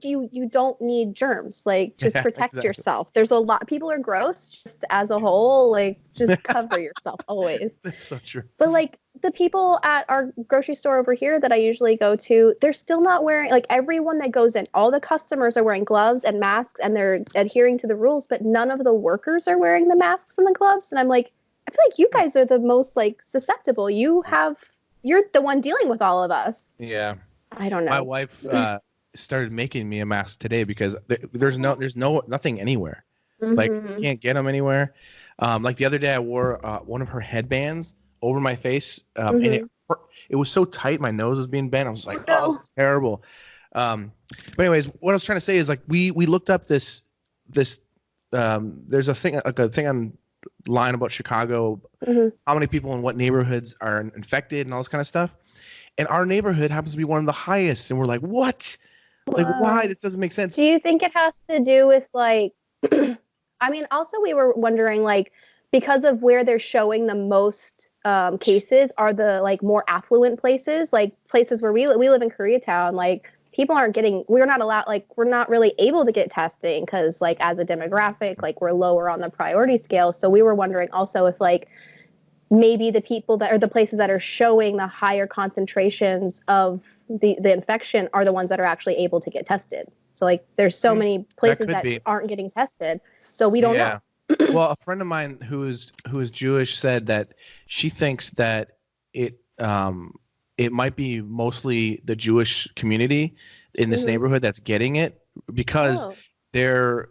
Speaker 2: you don't need germs. Like just protect yourself. There's a lot people are gross just as a whole, like just cover yourself always.
Speaker 1: That's so true.
Speaker 2: But like the people at our grocery store over here that I usually go to, they're still not wearing, like everyone that goes in, all the customers are wearing gloves and masks and they're adhering to the rules, but none of the workers are wearing the masks and the gloves. And I'm like, I feel like you guys are the most like susceptible. You're the one dealing with all of us.
Speaker 1: Yeah.
Speaker 2: I don't know.
Speaker 1: My wife started making me a mask today because there's nothing anywhere.
Speaker 2: Mm-hmm.
Speaker 1: Like you can't get them anywhere. Like the other day I wore one of her headbands over my face, and it was so tight. My nose was being bent. I was like, oh, it's terrible. But anyways, what I was trying to say is like we looked up this there's a thing online about Chicago, how many people in what neighborhoods are infected and all this kind of stuff. And our neighborhood happens to be one of the highest. And we're like, what? Like, why? This doesn't make sense.
Speaker 2: Do you think it has to do with like, I mean, also we were wondering like, because of where they're showing the most cases are the like more affluent places, like places where we live in Koreatown, like people we're not allowed, like we're not really able to get testing because like as a demographic, like we're lower on the priority scale. So we were wondering also if like, maybe the people that are the places that are showing the higher concentrations of the infection are the ones that are actually able to get tested. So like there's so many places that aren't getting tested. So we don't know.
Speaker 1: Well, a friend of mine who is Jewish said that she thinks that it might be mostly the Jewish community in this neighborhood that's getting it because they're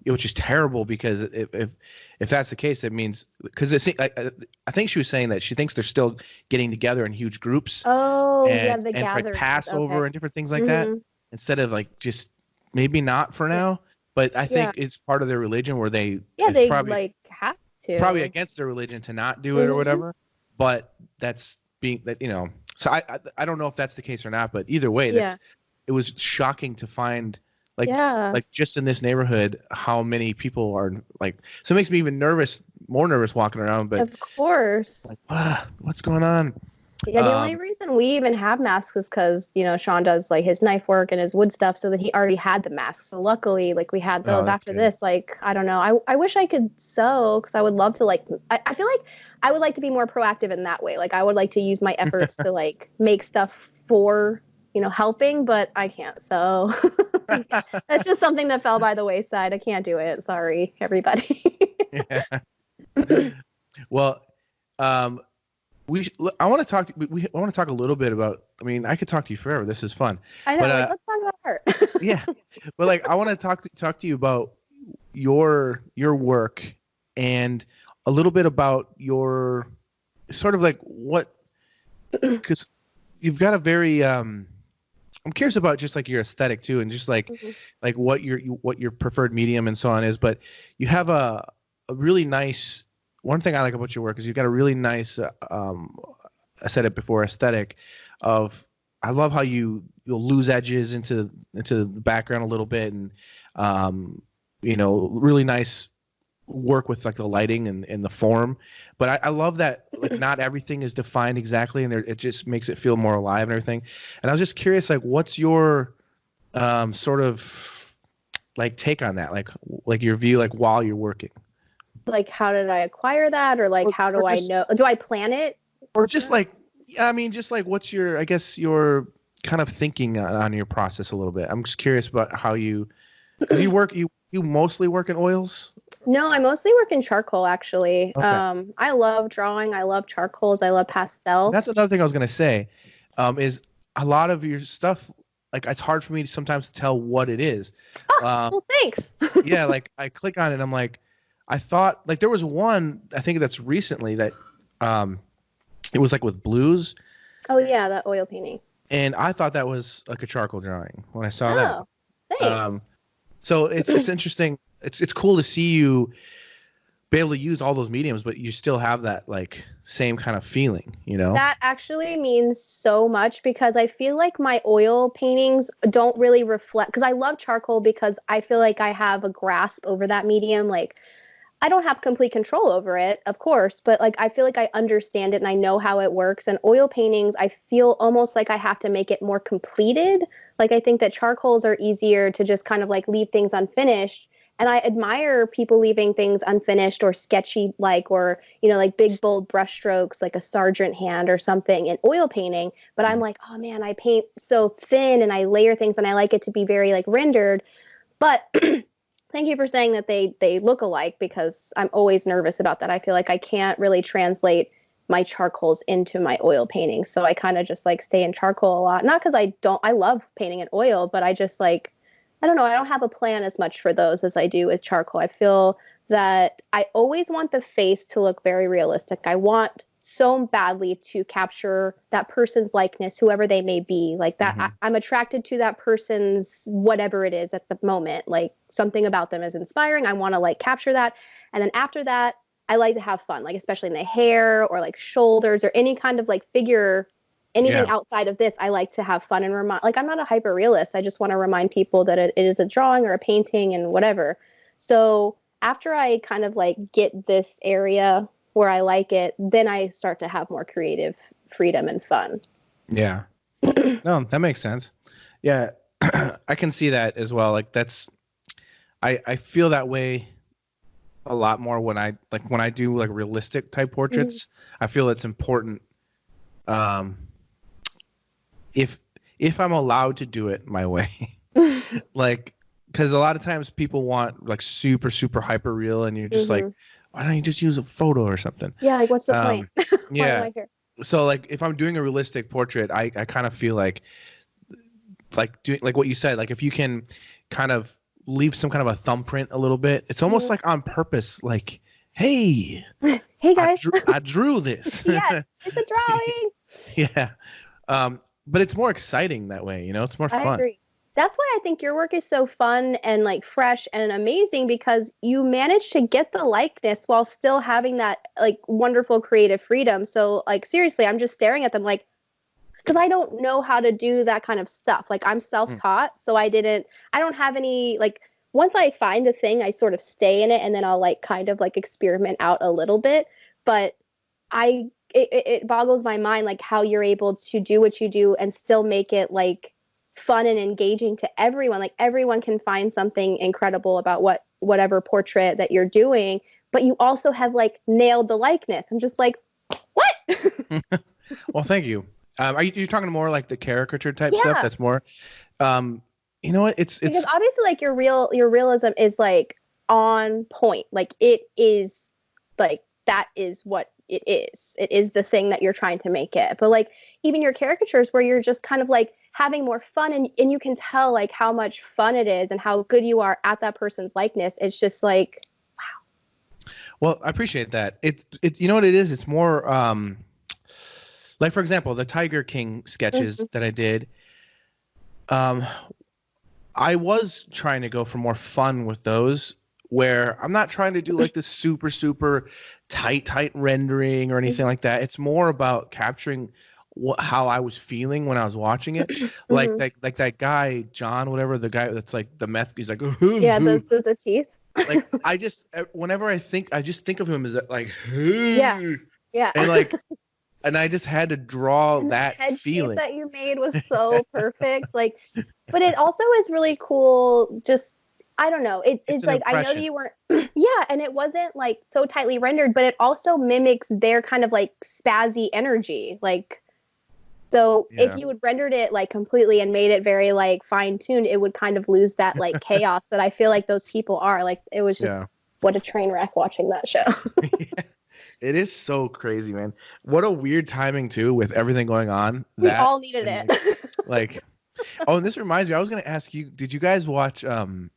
Speaker 1: which is terrible because if that's the case, it means because I think she was saying that she thinks they're still getting together in huge groups.
Speaker 2: The
Speaker 1: and
Speaker 2: gathering,
Speaker 1: like Passover and different things like that instead of like just maybe not for now. But I think it's part of their religion where they probably like
Speaker 2: have to
Speaker 1: probably against their religion to not do it or whatever. But that's being that So I don't know if that's the case or not. But either way, it was shocking to find. Like just in this neighborhood, how many people are like, so it makes me even more nervous walking around, but
Speaker 2: of course,
Speaker 1: like, what's going on?
Speaker 2: Yeah. The only reason we even have masks is because, Sean does like his knife work and his wood stuff so that he already had the masks. So luckily, like we had those after this, like, I don't know. I wish I could sew because I would love to like, I feel like I would like to be more proactive in that way. Like I would like to use my efforts to like make stuff for helping, but I can't. So that's just something that fell by the wayside. I can't do it. Sorry, everybody.
Speaker 1: Well, I want to talk. I want to talk a little bit about. I mean, I could talk to you forever. This is fun.
Speaker 2: I know. But, let's talk about her.
Speaker 1: Yeah, but like, I want to talk to you about your work and a little bit about your sort of like what, because you've got a very I'm curious about just like your aesthetic too, and just like like what your preferred medium and so on is. But you have a really nice. One thing I like about your work is you've got a really nice. I said it before, aesthetic. I love how you'll lose edges into the background a little bit, and really nice work with like the lighting and the form. But I love that like not everything is defined exactly, and it just makes it feel more alive and everything. And I was just curious, like, what's your sort of like take on that, like your view, like while you're working.
Speaker 2: Like, how did I acquire that, or like how do I know? Do I plan it?
Speaker 1: Or just like, I mean, just like what's your, I guess your kind of thinking on your process a little bit. I'm just curious about how you, because you mostly work in oils.
Speaker 2: No, I mostly work in charcoal, actually.
Speaker 1: Okay.
Speaker 2: I love drawing. I love charcoals. I love pastel.
Speaker 1: That's another thing I was going to say, is a lot of your stuff, like it's hard for me sometimes to tell what it is.
Speaker 2: Oh, well, thanks.
Speaker 1: Yeah, like I click on it and I'm like, I thought, like there was one, I think that's recently that it was like with blues.
Speaker 2: Oh, yeah, that oil painting.
Speaker 1: And I thought that was like a charcoal drawing when I saw that.
Speaker 2: Oh, thanks.
Speaker 1: So it's interesting. It's cool to see you be able to use all those mediums, but you still have that like same kind of feeling, you know?
Speaker 2: That actually means so much because I feel like my oil paintings don't really reflect, because I love charcoal because I feel like I have a grasp over that medium. Like I don't have complete control over it, of course, but like I feel like I understand it and I know how it works. And oil paintings, I feel almost like I have to make it more completed. Like I think that charcoals are easier to just kind of like leave things unfinished. And I admire people leaving things unfinished or sketchy, like, or, you know, like big, bold brush strokes, like a sergeant hand or something in oil painting. But I'm like, oh man, I paint so thin and I layer things and I like it to be very like rendered. But thank you for saying that they look alike, because I'm always nervous about that. I feel like I can't really translate my charcoals into my oil paintings. So I kind of just like stay in charcoal a lot. Not because I love painting in oil, but I just like, I don't know, I don't have a plan as much for those as I do with charcoal. I feel that I always want the face to look very realistic. I want so badly to capture that person's likeness, whoever they may be. Like that, I'm attracted to that person's whatever it is at the moment. Like something about them is inspiring. I want to like capture that. And then after that, I like to have fun, like especially in the hair or like shoulders or any kind of like figure, anything outside of this. I like to have fun and remind, like I'm not a hyper realist. I just want to remind people that it is a drawing or a painting and whatever. So after I kind of like get this area where I like it, then I start to have more creative freedom and fun.
Speaker 1: Yeah. No, that makes sense. Yeah. I can see that as well. Like that's, I feel that way a lot more when I do like realistic type portraits. I feel it's important. If I'm allowed to do it my way, like, because a lot of times people want like super, super hyper real and you're just like, why don't you just use a photo or something?
Speaker 2: Yeah. Like what's the point?
Speaker 1: Yeah.
Speaker 2: Why am I here?
Speaker 1: So like if I'm doing a realistic portrait, I kind of feel like doing like what you said, like if you can kind of leave some kind of a thumbprint a little bit, it's almost like on purpose, like, hey guys, I drew this.
Speaker 2: Yeah, it's a drawing.
Speaker 1: Yeah. But it's more exciting that way, you know, it's more fun.
Speaker 2: I agree. That's why I think your work is so fun and like fresh and amazing, because you manage to get the likeness while still having that like wonderful creative freedom. So like seriously, I'm just staring at them like, because I don't know how to do that kind of stuff. Like I'm self-taught, so I don't have any, like once I find a thing, I sort of stay in it and then I'll like kind of like experiment out a little bit. But it boggles my mind like how you're able to do what you do and still make it like fun and engaging to everyone. Like everyone can find something incredible about whatever portrait that you're doing, but you also have like nailed the likeness. I'm just like, what?
Speaker 1: Well, thank you. You're talking more like the caricature type stuff? That's more, you know what? It's
Speaker 2: because obviously like your realism is like on point. Like it is like, that is what it is. It is the thing that you're trying to make it. But like even your caricatures where you're just kind of like having more fun and you can tell like how much fun it is and how good you are at that person's likeness. It's just like, wow.
Speaker 1: Well, I appreciate that. It's you know what it is? It's more like, for example, the Tiger King sketches that I did. I was trying to go for more fun with those, where I'm not trying to do like this super, super tight rendering or anything like that. It's more about capturing how I was feeling when I was watching it. Like that guy, John, whatever, the guy that's like the meth, he's like,
Speaker 2: yeah, the teeth.
Speaker 1: Like whenever I just think of him as that, like,
Speaker 2: yeah.
Speaker 1: And like, and I just had to draw
Speaker 2: and
Speaker 1: that
Speaker 2: the head
Speaker 1: feeling
Speaker 2: shape that you made was so perfect. Like, but it also is really cool. Just, I don't know. It's like, impression. I know that you weren't, yeah. And it wasn't like so tightly rendered, but it also mimics their kind of like spazzy energy. Like, so if you had rendered it like completely and made it very like fine tuned, it would kind of lose that like chaos that I feel like those people are. Like, it was just what a train wreck watching that show.
Speaker 1: It is so crazy, man. What a weird timing too, with everything going on.
Speaker 2: We all needed it.
Speaker 1: Like, oh, and this reminds me, I was gonna ask you, did you guys watch Don't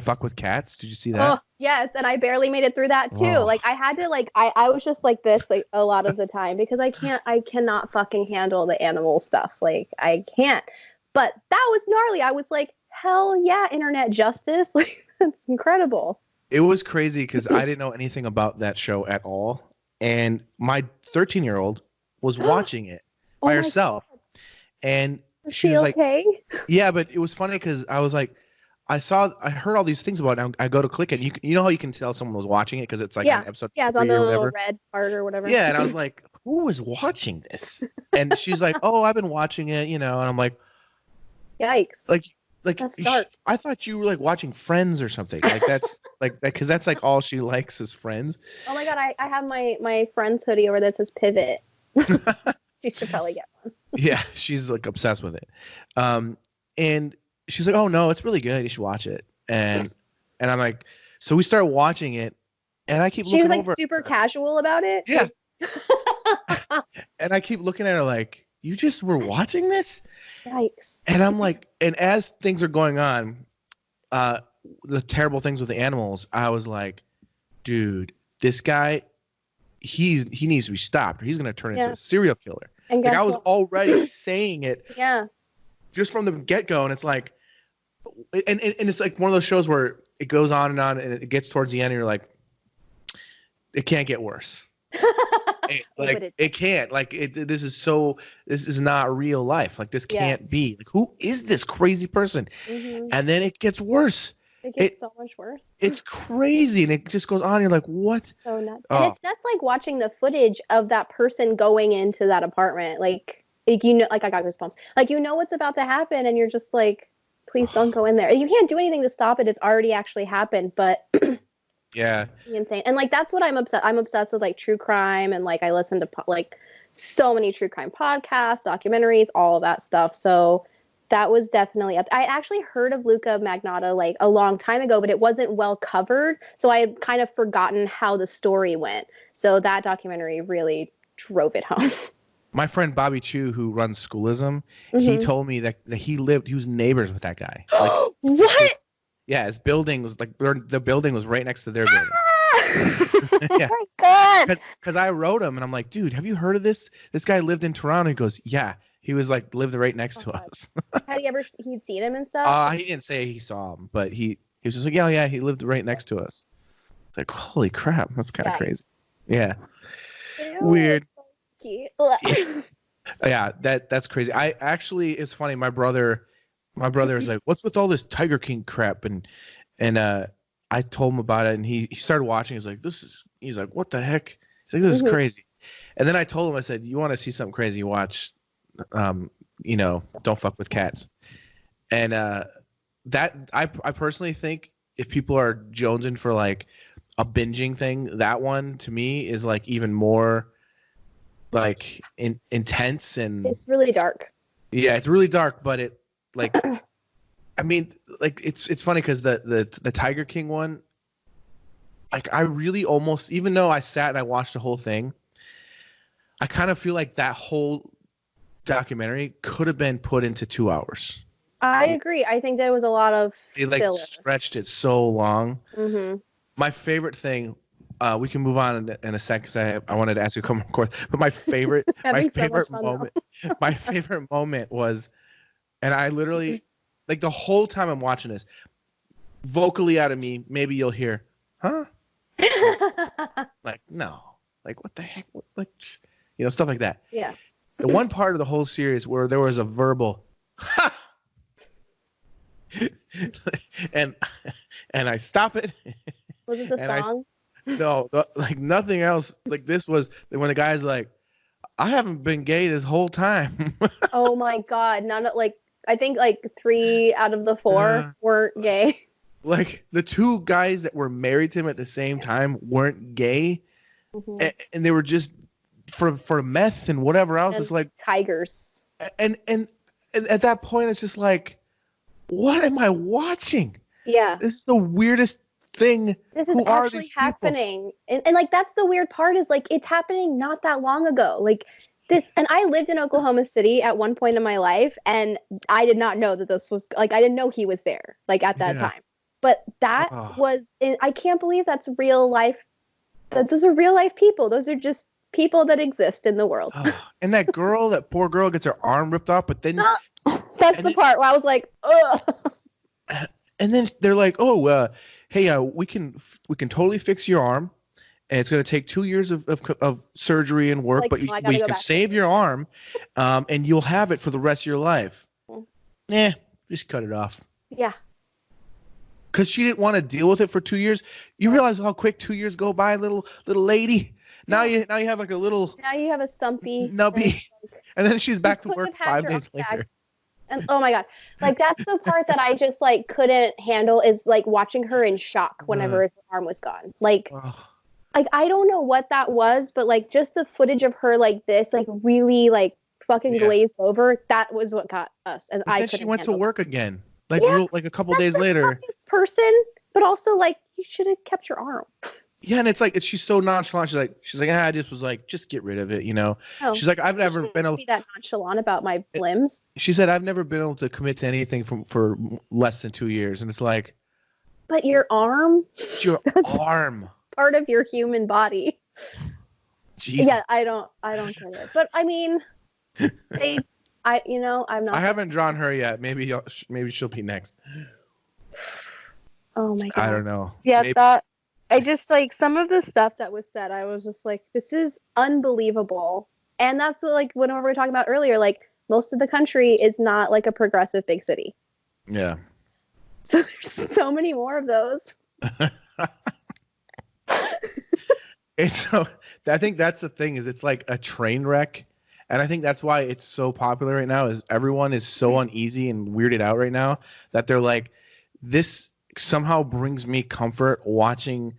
Speaker 1: Fuck with Cats? Did you see that?
Speaker 2: Oh, yes, and I barely made it through that too. Oh. Like I had to like I was just like this like a lot of the time because I cannot fucking handle the animal stuff. Like I can't. But that was gnarly. I was like, hell yeah, internet justice. Like that's incredible.
Speaker 1: It was crazy because I didn't know anything about that show at all. And my 13-year-old was watching it by herself. God. And she was
Speaker 2: okay?
Speaker 1: Like, yeah, but it was funny because I was like, I heard all these things about it. I go to click it. You know how you can tell someone was watching it because it's like on episode
Speaker 2: it's
Speaker 1: 3
Speaker 2: on the
Speaker 1: or
Speaker 2: little
Speaker 1: whatever.
Speaker 2: red part or whatever.
Speaker 1: Yeah, and I was like, who was watching this? And she's like, oh, I've been watching it, and I'm like,
Speaker 2: yikes.
Speaker 1: Like
Speaker 2: that's dark.
Speaker 1: I thought you were like watching Friends or something. Like that's like that because that's like all she likes is Friends.
Speaker 2: Oh my god, I have my Friends hoodie over that says Pivot. She should probably get one.
Speaker 1: Yeah, she's like obsessed with it. And she's like, oh no, it's really good. You should watch it. And I'm like, so we start watching it, and I keep looking over.
Speaker 2: She was like super casual about it.
Speaker 1: Yeah. And I keep looking at her like, you just were watching this?
Speaker 2: Yikes.
Speaker 1: And I'm like, and as things are going on, the terrible things with the animals, I was like, dude, this guy, he needs to be stopped, or he's gonna turn into a serial killer. And like I was already saying it.
Speaker 2: Yeah.
Speaker 1: Just from the get-go, and it's like, and it's like one of those shows where it goes on, and it gets towards the end, and you're like, it can't get worse. It can't. Like this is not real life. Like this can't be. Like who is this crazy person? Mm-hmm. And then it gets worse.
Speaker 2: It gets so much worse.
Speaker 1: It's crazy, and it just goes on. You're like, what?
Speaker 2: So nuts. And it's nuts, like watching the footage of that person going into that apartment. Like I got goosebumps. Like what's about to happen, and you're just like, please don't go in there. You can't do anything to stop it. It's already actually happened, but.
Speaker 1: Yeah.
Speaker 2: Insane. And like that's what I'm obsessed with, like true crime, and like I listen to like so many true crime podcasts, documentaries, all of that stuff. So that was definitely up. I actually heard of Luca Magnotta like a long time ago, but it wasn't well covered. So I had kind of forgotten how the story went. So that documentary really drove it home.
Speaker 1: My friend Bobby Chu, who runs Schoolism, he told me that he was neighbors with that guy. Like,
Speaker 2: what?
Speaker 1: Yeah, his building was like the building was right next to their building. Yeah.
Speaker 2: Oh my god!
Speaker 1: Because I wrote him, and I'm like, dude, have you heard of this? This guy lived in Toronto. He goes, yeah. He was like lived right next to us.
Speaker 2: Had he'd seen him and stuff?
Speaker 1: He didn't say he saw him, but he was just like, yeah, he lived right next to us. It's like, holy crap, that's kind of crazy. Yeah.
Speaker 2: Ew,
Speaker 1: weird.
Speaker 2: So cute.
Speaker 1: Yeah, that's crazy. I actually, it's funny. My brother is like, what's with all this Tiger King crap? And I told him about it, and he started watching. He's like, what the heck? He's like, this is crazy. And then I told him, I said, you want to see something crazy? Watch, Don't Fuck with Cats. And that I personally think if people are jonesing for like a binging thing, that one to me is like even more like intense, and
Speaker 2: it's really dark.
Speaker 1: Yeah, it's really dark, but it like I mean, like it's funny because the Tiger King one, like I really almost, even though I sat and I watched the whole thing, I kind of feel like that whole documentary could have been put into 2 hours.
Speaker 2: I agree. I think there was a lot of filler.
Speaker 1: Stretched it so long.
Speaker 2: Mm-hmm.
Speaker 1: My favorite thing, we can move on in a second because I wanted to ask you a couple more questions. But my favorite moment was, and I literally, like the whole time I'm watching this, vocally out of me, maybe you'll hear, huh? Like, no. Like, what the heck? Like, stuff like that.
Speaker 2: Yeah.
Speaker 1: The one part of the whole series where there was a verbal, ha! and I stop it.
Speaker 2: Was it the song?
Speaker 1: No, like nothing else. Like this was when the guy's like, I haven't been gay this whole time.
Speaker 2: Oh my God. I think like 3 out of the 4 weren't gay.
Speaker 1: Like the 2 guys that were married to him at the same time weren't gay. Mm-hmm. And they were just for meth and whatever else. It's like
Speaker 2: tigers.
Speaker 1: And at that point, it's just like, what am I watching?
Speaker 2: Yeah.
Speaker 1: This is the weirdest thing.
Speaker 2: This is actually happening. And like, that's the weird part is like, it's happening not that long ago. Like this, and I lived in Oklahoma City at one point in my life, and I did not know that this was like, I didn't know he was there like at that time. But that I can't believe that's real life. Those are real life people. Those are just people that exist in the world.
Speaker 1: And that poor girl gets her arm ripped off, but then
Speaker 2: that's the part where I was like, ugh.
Speaker 1: And then they're like, oh, hey, we can totally fix your arm, and it's going to take 2 years of surgery and work, but we can save your arm, and you'll have it for the rest of your life. Just cut it off.
Speaker 2: Yeah.
Speaker 1: because she didn't want to deal with it for 2 years. You realize how quick 2 years go by, little lady. Now you have like a little.
Speaker 2: Now you have a stumpy
Speaker 1: nubby, and then she's back to work 5 days later.
Speaker 2: And oh my god, like that's the part that I just like couldn't handle is like watching her in shock whenever her arm was gone. Like I don't know what that was, but like just the footage of her like this, like really like fucking glazed over. That was what got us. And I couldn't. She went
Speaker 1: to work again, like like a couple days later.
Speaker 2: Person, but also like you should have kept your arm.
Speaker 1: Yeah, and it's like she's so nonchalant. She's like, I just was like, just get rid of it, you know. Oh, she's like, I've never been able to be
Speaker 2: that nonchalant about my limbs.
Speaker 1: She said, I've never been able to commit to anything for less than 2 years, and it's like.
Speaker 2: But your arm.
Speaker 1: It's your arm.
Speaker 2: Part of your human body.
Speaker 1: Jesus.
Speaker 2: Yeah, I don't get it, but I mean, I'm not.
Speaker 1: I haven't drawn her yet. Maybe she'll be next.
Speaker 2: Oh my god.
Speaker 1: I don't know.
Speaker 2: Yeah, maybe. I just like some of the stuff that was said. I was just like, this is unbelievable, and that's what, like whenever we were talking about earlier. Like most of the country is not like a progressive big city.
Speaker 1: Yeah.
Speaker 2: So there's so many more of those.
Speaker 1: I think that's the thing is it's like a train wreck, and I think that's why it's so popular right now. Is everyone is so uneasy and weirded out right now that they're like, this somehow brings me comfort watching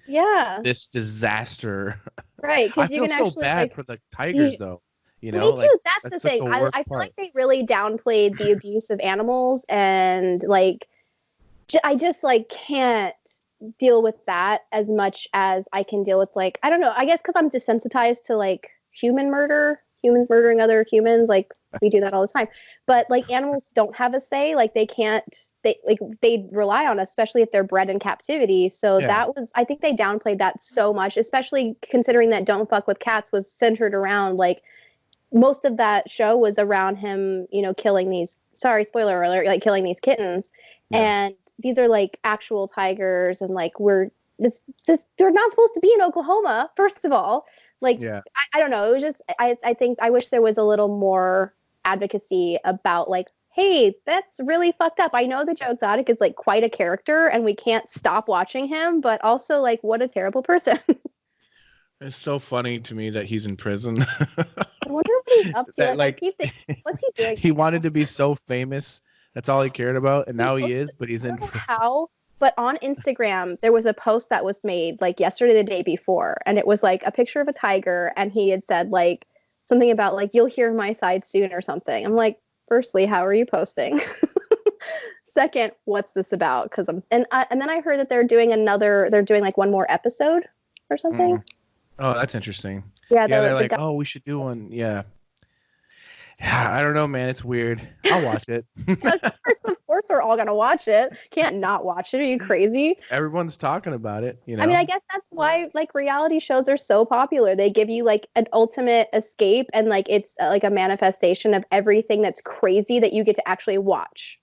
Speaker 1: this disaster.
Speaker 2: Right,
Speaker 1: because you can actually so bad for the tigers though. You know,
Speaker 2: me too. That's the thing. I feel like they really downplayed the abuse of animals, and like I just like can't deal with that as much as I can deal with like I don't know. I guess because I'm desensitized to like humans murdering other humans. Like we do that all the time. But like animals don't have a say. Like they rely on us, especially if they're bred in captivity. So I think they downplayed that so much, especially considering that Don't Fuck with Cats was centered around like most of that show was around him, killing these. Sorry, spoiler alert! Like killing these kittens, and these are like actual tigers, and like they're not supposed to be in Oklahoma. First of all, like I don't know. It was just I think I wish there was a little more advocacy about like, hey, that's really fucked up. I know that Joe Exotic is like quite a character, and we can't stop watching him, but also like what a terrible person.
Speaker 1: It's so funny to me that he's in prison.
Speaker 2: I wonder what he's up to. What's he doing?
Speaker 1: He wanted to be so famous. That's all he cared about, and now he is, but he's in prison.
Speaker 2: How? But on Instagram, there was a post that was made like yesterday, the day before, and it was like a picture of a tiger, and he had said like something about like you'll hear my side soon or something. I'm like, firstly, how are you posting? Second, what's this about? Because and then I heard that they're doing like one more episode or something.
Speaker 1: Oh, that's interesting.
Speaker 2: Yeah,
Speaker 1: they're like, oh, we should do one. Yeah. I don't know, man. It's weird. I'll watch it.
Speaker 2: Of course, we're all gonna watch it. Can't not watch it. Are you crazy?
Speaker 1: Everyone's talking about it.
Speaker 2: I mean, I guess that's why like reality shows are so popular. They give you like an ultimate escape, and like it's like a manifestation of everything that's crazy that you get to actually watch.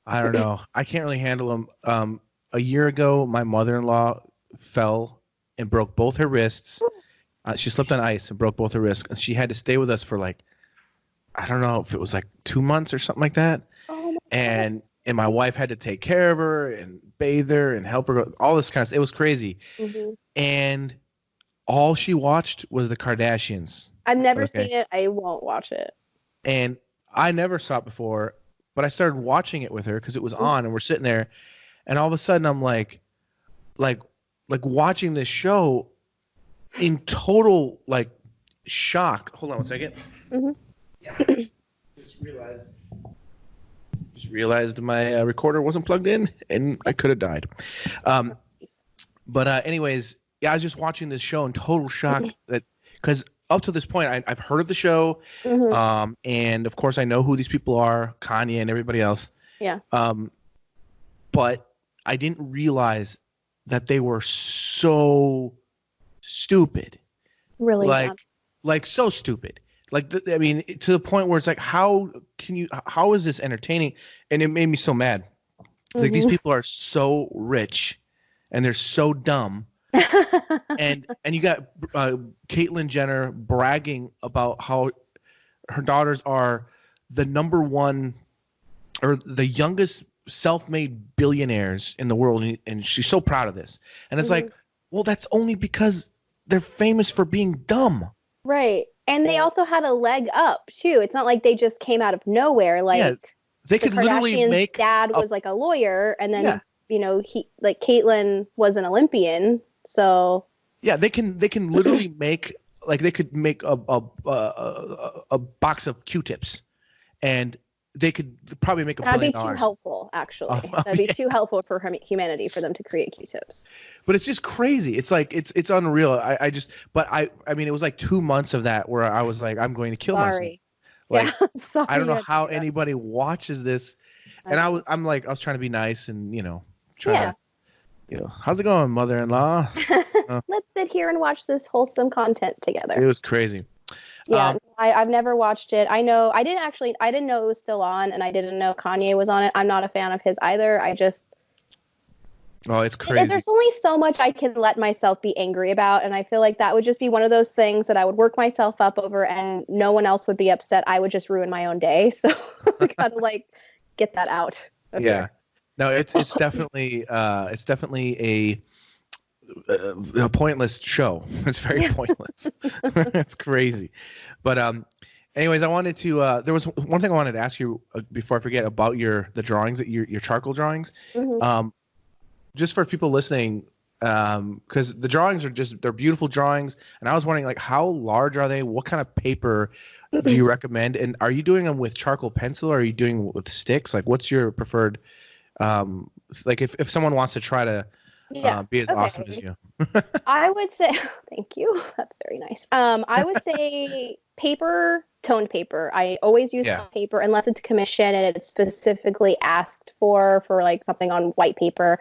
Speaker 1: I don't know. I can't really handle them. A year ago, my mother-in-law fell and broke both her wrists. She slipped on ice and broke both her wrists, and she had to stay with us for like, I don't know if it was like 2 months or something like that. Oh and my wife had to take care of her and bathe her and help her, all this kind of stuff. It was crazy. Mm-hmm. And all she watched was the Kardashians.
Speaker 2: I've never seen it. I won't watch it.
Speaker 1: And I never saw it before, but I started watching it with her because it was on, and we're sitting there, and all of a sudden I'm like watching this show in total like shock. Hold on one second. Mm-hmm. Just realized my recorder wasn't plugged in, and I could have died. But anyways, I was just watching this show in total shock that because up to this point I've heard of the show, and of course I know who these people are, Kanye and everybody else.
Speaker 2: Yeah.
Speaker 1: But I didn't realize that they were so stupid.
Speaker 2: Really?
Speaker 1: Like so stupid. Like, I mean, to the point where it's like, how is this entertaining? And it made me so mad. It's like, these people are so rich and they're so dumb. and you got Caitlyn Jenner bragging about how her daughters are the number one or the youngest self-made billionaires in the world, and she's so proud of this. And it's like, well, that's only because they're famous for being dumb.
Speaker 2: Right. And they also had a leg up too. It's not like they just came out of nowhere. Like
Speaker 1: they could literally make
Speaker 2: dad was like a lawyer, and then Caitlyn was an Olympian. So
Speaker 1: they can literally make they could make a box of Q-tips, and they could probably make $1 billion.
Speaker 2: That'd be too helpful, actually. That'd be too helpful for humanity for them to create Q-tips.
Speaker 1: But it's just crazy. It's like it's unreal. I mean, it was like 2 months of that where I was like, I'm going to kill myself. Like,
Speaker 2: sorry,
Speaker 1: I don't know how anybody watches this. And I was trying to be nice and try to, how's it going, mother-in-law?
Speaker 2: Let's sit here and watch this wholesome content together.
Speaker 1: It was crazy.
Speaker 2: Yeah, I've never watched it. I know I didn't know it was still on, and I didn't know Kanye was on it. I'm not a fan of his either.
Speaker 1: It's crazy.
Speaker 2: There's only so much I can let myself be angry about, and I feel like that would just be one of those things that I would work myself up over, and no one else would be upset. I would just ruin my own day. So I gotta get that out.
Speaker 1: Okay. Yeah. No, it's definitely a pointless show. It's very pointless. It's crazy. But anyways, I wanted to there was one thing I wanted to ask you before I forget about the drawings, that your charcoal drawings. Just for people listening, because the drawings they're beautiful drawings, and I was wondering how large are they? What kind of paper do you recommend? And are you doing them with charcoal pencil, or are you doing with sticks? What's your preferred if someone wants to try to be as awesome as you?
Speaker 2: I would say thank you. That's very nice. I would say toned paper. I always use toned paper unless it's commissioned and it's specifically asked for something on white paper.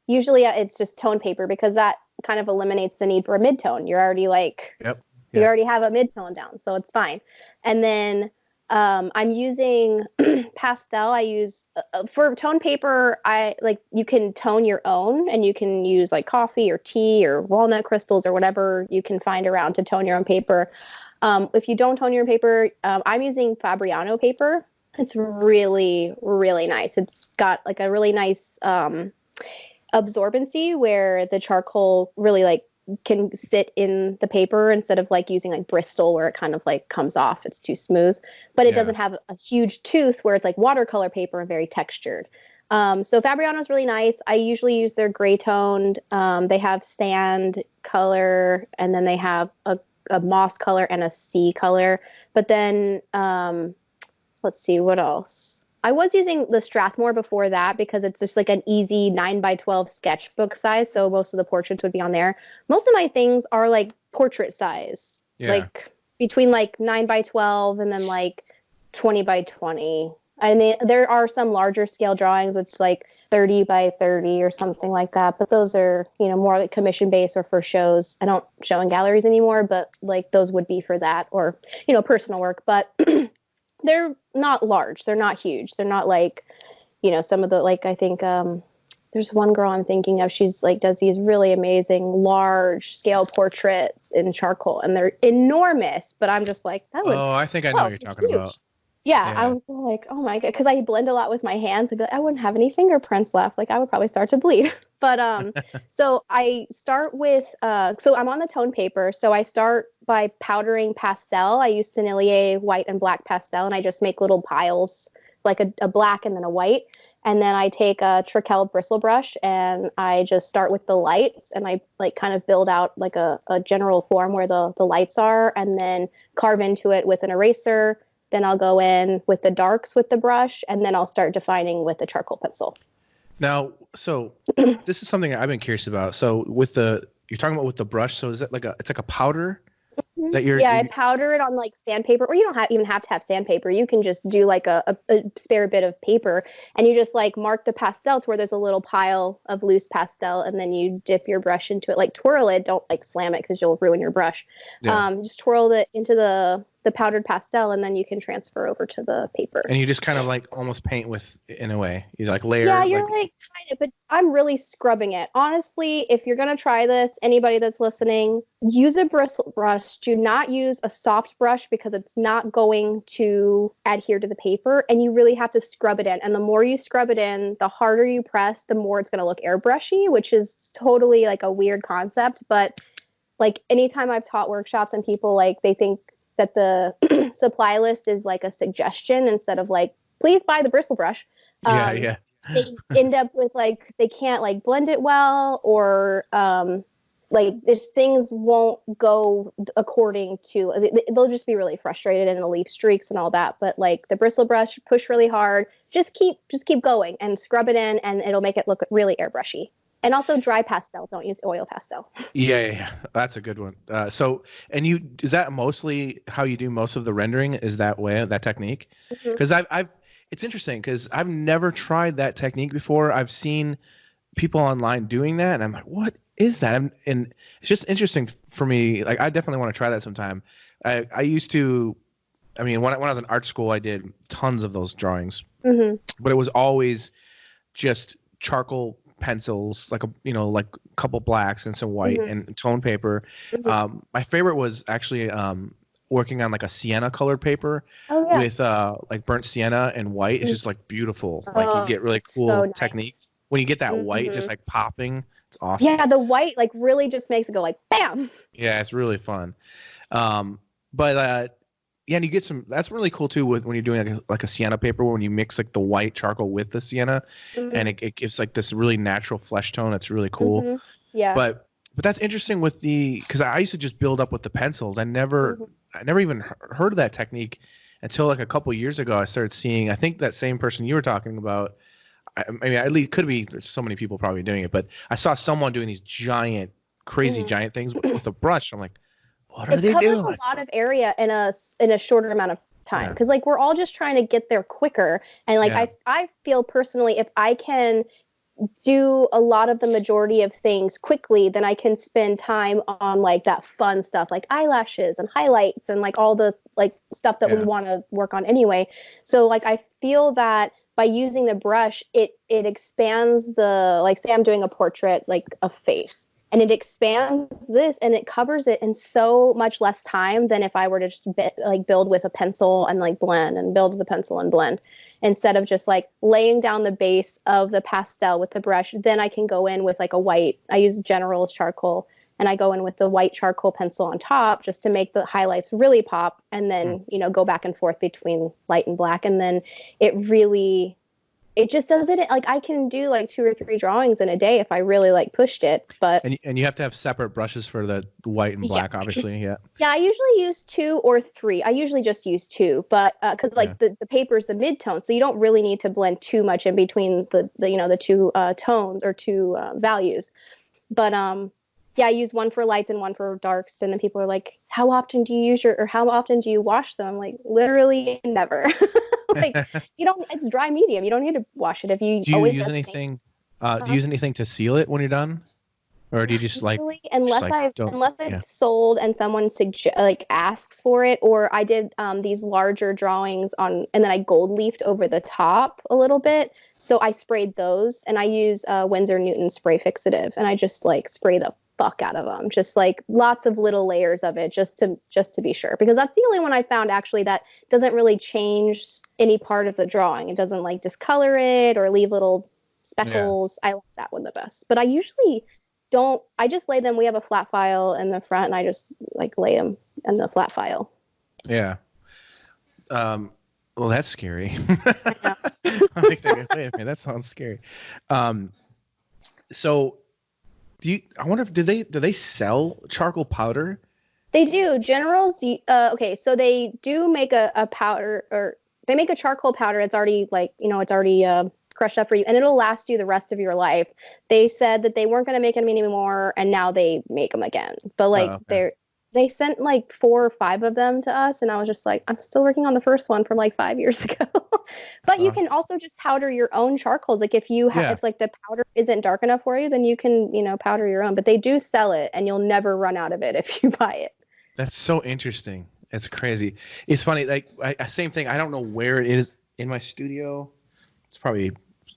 Speaker 2: Usually it's just toned paper because that kind of eliminates the need for a mid-tone. You're already you already have a mid-tone down, so it's fine. And then I'm using pastel. I use for tone paper. You can tone your own, and you can use coffee or tea or walnut crystals or whatever you can find around to tone your own paper. If you don't tone your paper, I'm using Fabriano paper. It's really, really nice. It's got a really nice absorbency where the charcoal really can sit in the paper instead of using Bristol where it kind of comes off. It's too smooth, but it doesn't have a huge tooth where it's watercolor paper and very textured. So Fabriano is really nice. I usually use their gray toned. They have sand color, and then they have a moss color and a sea color. But then let's see what else. I was using the Strathmore before that because it's just an easy 9x12 sketchbook size. So most of the portraits would be on there. Most of my things are portrait size, between 9x12 and then 20x20. And there are some larger scale drawings, which 30x30 or something like that. But those are, more commission based or for shows. I don't show in galleries anymore, but those would be for that or, personal work. But they're not large. They're not huge. They're not some of the, I think there's one girl I'm thinking of. She's does these really amazing large scale portraits in charcoal, and they're enormous. But I'm just that would.
Speaker 1: Oh, I think I know what you're talking about.
Speaker 2: Yeah, I was oh my God, because I blend a lot with my hands. I'd be I wouldn't have any fingerprints left. I would probably start to bleed. But so I start with so I'm on the tone paper. So I start by powdering pastel. I use Sennelier white and black pastel, and I just make little piles, a black and then a white. And then I take a Trekell bristle brush, and I just start with the lights, and I kind of build out a general form where the lights are, and then carve into it with an eraser. Then I'll go in with the darks with the brush, and then I'll start defining with the charcoal pencil.
Speaker 1: Now, so this is something I've been curious about. So you're talking about with the brush. So is it it's a powder that you're?
Speaker 2: Yeah, I powder it on sandpaper, or you don't even have to have sandpaper. You can just do a spare bit of paper, and you just mark the pastel to where there's a little pile of loose pastel, and then you dip your brush into it, twirl it. Don't slam it because you'll ruin your brush. Yeah. Just twirl it into the the powdered pastel, and then you can transfer over to the paper.
Speaker 1: And you just kind of like almost paint with, in a way, you like layer.
Speaker 2: Yeah, you're like kind of, but I'm really scrubbing it. Honestly, if you're gonna try this, anybody that's listening, use a bristle brush. Do not use a soft brush because it's not going to adhere to the paper, and you really have to scrub it in. And the more you scrub it in, the harder you press, the more it's gonna look airbrushy, which is totally like a weird concept. But like anytime I've taught workshops and people like they think that the supply list is like a suggestion instead of like, please buy the bristle brush.
Speaker 1: Yeah.
Speaker 2: They end up with like, they can't like blend it well, or like these things won't go according to, they'll just be really frustrated and it'll leave streaks and all that. But like the bristle brush, push really hard, just keep going and scrub it in, and it'll make it look really airbrushy. And also dry pastel. Don't use oil pastel.
Speaker 1: Yeah. That's a good one. So, and is that mostly how you do most of the rendering? Is that way, that technique? Because it's interesting because I've never tried that technique before. I've seen people online doing that, and I'm like, what is that? And it's just interesting for me. Like, I definitely want to try that sometime. I used to, I mean, when I was in art school, I did tons of those drawings, but it was always just charcoal pencils, like like a couple blacks and some white and tone paper. My favorite was actually working on like a sienna colored paper with like burnt sienna and white. It's just like beautiful. Like you get really cool techniques when you get that white just like popping. It's awesome.
Speaker 2: Yeah, the white like really just makes it go like bam.
Speaker 1: Yeah, it's really fun. But yeah, and you get some. That's really cool too when you're doing like a sienna paper, when you mix like the white charcoal with the sienna, and it gives like this really natural flesh tone. That's really cool.
Speaker 2: Yeah.
Speaker 1: But that's interesting with because I used to just build up with the pencils. I never even heard of that technique until like a couple years ago. I started seeing. I think that same person you were talking about. I mean, at least could be. There's so many people probably doing it, but I saw someone doing these giant, crazy giant things with a brush. I'm like, what are they doing?
Speaker 2: It covers a lot of area in a shorter amount of time, because like we're all just trying to get there quicker. And like I feel personally, if I can do a lot of the majority of things quickly, then I can spend time on like that fun stuff, like eyelashes and highlights and like all the like stuff that we want to work on anyway. So like I feel that by using the brush, it expands the, like say I'm doing a portrait, like a face, and it expands this and it covers it in so much less time than if I were to just build with a pencil and like blend and build with a pencil and blend, instead of just like laying down the base of the pastel with the brush. Then I can go in with like a white, I use General's charcoal, and I go in with the white charcoal pencil on top just to make the highlights really pop, and then, go back and forth between light and black. And then it just does it. Like I can do like 2 or 3 drawings in a day if I really like pushed it. But
Speaker 1: and you have to have separate brushes for the white and black, obviously. Yeah.
Speaker 2: Yeah, I usually use 2 or 3. I usually just use 2, but because like the paper is the mid-tone, so you don't really need to blend too much in between the 2 tones or 2 values. But yeah, I use one for lights and one for darks, and then people are like, how often do you use how often do you wash them? I'm like, literally never. Like, it's dry medium. You don't need to wash it. If you
Speaker 1: do you use anything? Do you use anything to seal it when you're done, or do you just like
Speaker 2: unless it's sold and someone asks for it, or I did these larger drawings and then I gold leafed over the top a little bit. So I sprayed those, and I use Winsor Newton spray fixative, and I just like spray the fuck out of them, just like lots of little layers of it, just to be sure, because that's the only one I found actually that doesn't really change any part of the drawing. It doesn't like discolor it or leave little speckles. I like that one the best, but I usually don't. I just lay them. We have a flat file in the front, and I just like lay them in the flat file.
Speaker 1: Yeah. Well, that's scary. I'm like thinking, wait a minute, that sounds scary. So I wonder if do they sell charcoal powder?
Speaker 2: They do. General's okay, so they do make a powder, or they make a charcoal powder. It's already it's already crushed up for you, and it'll last you the rest of your life. They said that they weren't going to make them anymore, and now they make them again. But like they sent like 4 or 5 of them to us, and I was just like, I'm still working on the first one from like 5 years ago. But you can also just powder your own charcoals. Like if you have, if like the powder isn't dark enough for you, then you can, powder your own. But they do sell it, and you'll never run out of it if you buy it.
Speaker 1: That's so interesting. It's crazy. It's funny. Like same thing. I don't know where it is in my studio. It's probably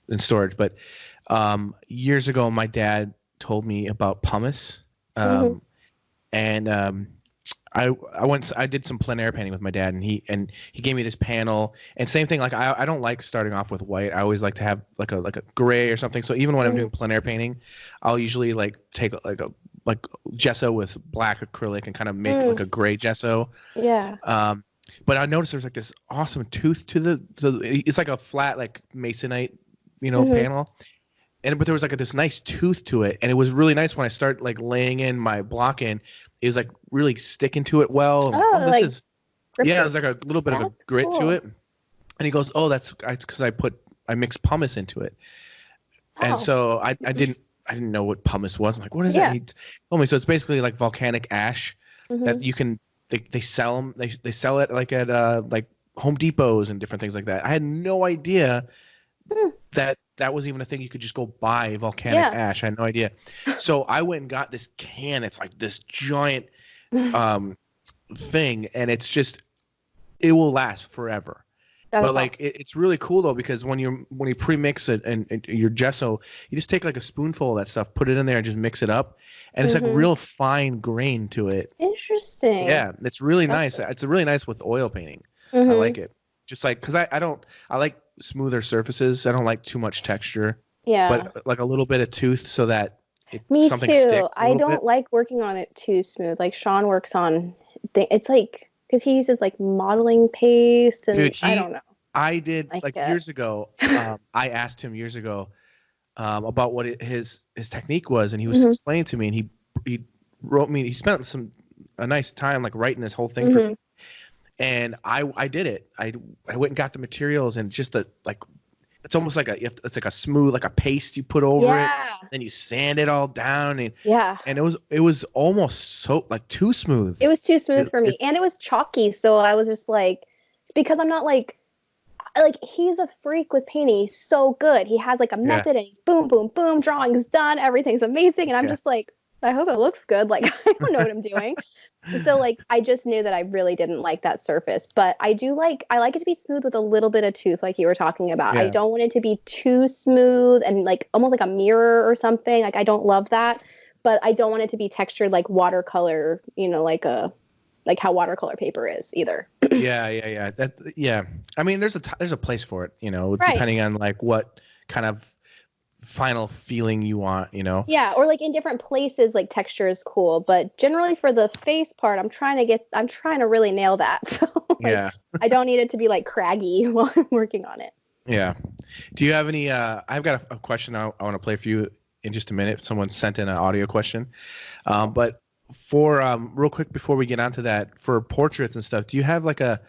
Speaker 1: in storage. But years ago, my dad told me about pumice, and I did some plein air painting with my dad, and he gave me this panel. And same thing. Like I don't like starting off with white. I always like to have like a gray or something. So even when I'm doing plein air painting, I'll usually like take like gesso with black acrylic and kind of make like a gray gesso.
Speaker 2: Yeah.
Speaker 1: But I noticed there's like this awesome tooth to the it's like a flat like masonite, panel. But there was like this nice tooth to it, and it was really nice when I started like laying in my block in. It was like really sticking to it well. There's like a little bit of a grit to it. And he goes, "Oh, that's because I mixed pumice into it." And so I didn't know what pumice was. I'm like, "What is that?" He told me. So it's basically like volcanic ash that you can. They sell them. They sell it like at like Home Depots and different things like that. I had no idea that was even a thing. You could just go buy volcanic ash. I had no idea. So I went and got this can. It's like this giant thing, and it will last forever. But awesome. Like it's really cool though, because when you pre-mix it and your gesso, you just take like a spoonful of that stuff, put it in there, and just mix it up, and it's like real fine grain to it.
Speaker 2: Interesting.
Speaker 1: Yeah, it's really nice. It's really nice with oil painting. I like it. Just like because I like smoother surfaces. I don't like too much texture. Yeah. But like a little bit of tooth so that something
Speaker 2: too.
Speaker 1: Sticks
Speaker 2: I don't like working on it too smooth. Like Sean works on it's like because he uses like modeling paste and
Speaker 1: dude,
Speaker 2: I don't know.
Speaker 1: I did years ago. I asked him years ago about what his technique was, and he was explaining to me, and he wrote me. He spent a nice time like writing this whole thing for me. And I did it. I went and got the materials, and just it's almost like it's like a smooth, like a paste you put over it. Then you sand it all down, and it was almost so like too smooth.
Speaker 2: It was too smooth for me, and it was chalky. So I was just like, it's because I'm not like he's a freak with painting. He's so good. He has like a method, and he's boom, boom, boom, drawing's done, everything's amazing, and I'm just like, I hope it looks good. Like I don't know what I'm doing. So like I just knew that I really didn't like that surface, but I like it to be smooth with a little bit of tooth, like you were talking about. I don't want it to be too smooth and like almost like a mirror or something. Like I don't love that, but I don't want it to be textured like watercolor, like how watercolor paper is either.
Speaker 1: Yeah. I mean, there's a place for it, depending on like what kind of final feeling you want,
Speaker 2: Yeah, or like in different places, like texture is cool, but generally for the face part, I'm trying to really nail that. So I don't need it to be like craggy while I'm working on it.
Speaker 1: Yeah. Do you have any? I've got a question I want to play for you in just a minute. Someone sent in an audio question, but for real quick before we get onto that, for portraits and stuff, do you have like a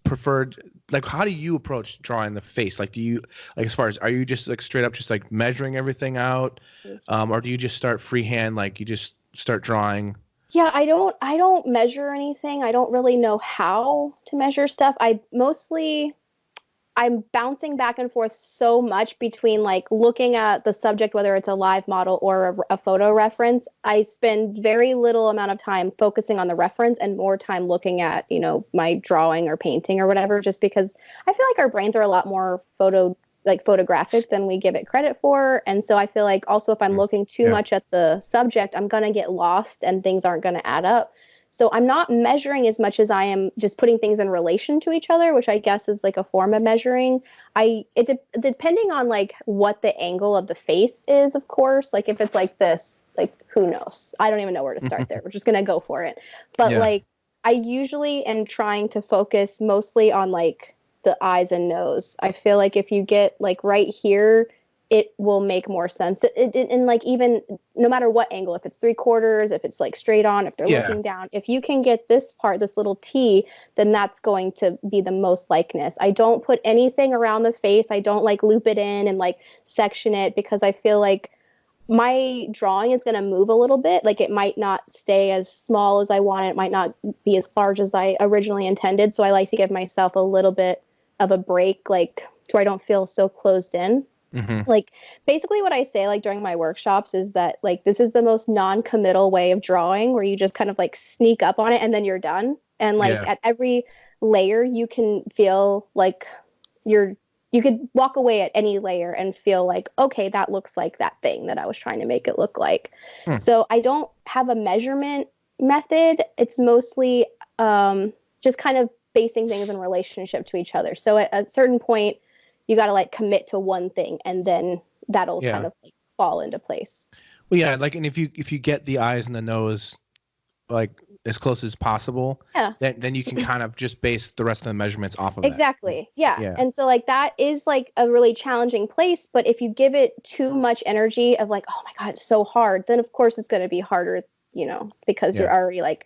Speaker 1: preferred, like how do you approach drawing the face? Like do you like, as far as, are you just like straight up just like measuring everything out, or do you just start freehand, like you just start drawing?
Speaker 2: Yeah, I don't measure anything. I don't really know how to measure stuff. I'm bouncing back and forth so much between like looking at the subject, whether it's a live model or a photo reference. I spend very little amount of time focusing on the reference and more time looking at, my drawing or painting or whatever, just because I feel like our brains are a lot more photographic than we give it credit for. And so I feel like also if I'm looking too much at the subject, I'm going to get lost and things aren't going to add up. So I'm not measuring as much as I am just putting things in relation to each other, which I guess is like a form of measuring. Depending on like what the angle of the face is, of course, like if it's like this, like who knows? I don't even know where to start there. We're just going to go for it. But like I usually am trying to focus mostly on like the eyes and nose. I feel like if you get like right here, it will make more sense. And like even no matter what angle, if it's 3/4, if it's like straight on, if they're looking down, if you can get this part, this little T, then that's going to be the most likeness. I don't put anything around the face. I don't like loop it in and like section it, because I feel like my drawing is going to move a little bit. Like it might not stay as small as I want. It might not be as large as I originally intended. So I like to give myself a little bit of a break, like so I don't feel so closed in. Like basically what I say like during my workshops is that like this is the most non-committal way of drawing where you just kind of like sneak up on it and then you're done. And like at every layer you can feel like you could walk away at any layer and feel like, okay, that looks like that thing that I was trying to make it look like. So I don't have a measurement method. It's mostly just kind of basing things in relationship to each other. So at a certain point, you got to like commit to one thing and then that'll kind of like fall into place.
Speaker 1: Well, yeah. Like, and if you get the eyes and the nose, like as close as possible, then you can kind of just base the rest of the measurements off of
Speaker 2: that. Yeah. And so like that is like a really challenging place, but if you give it too much energy of like, oh my God, it's so hard, then of course it's going to be harder, you know, because you're already like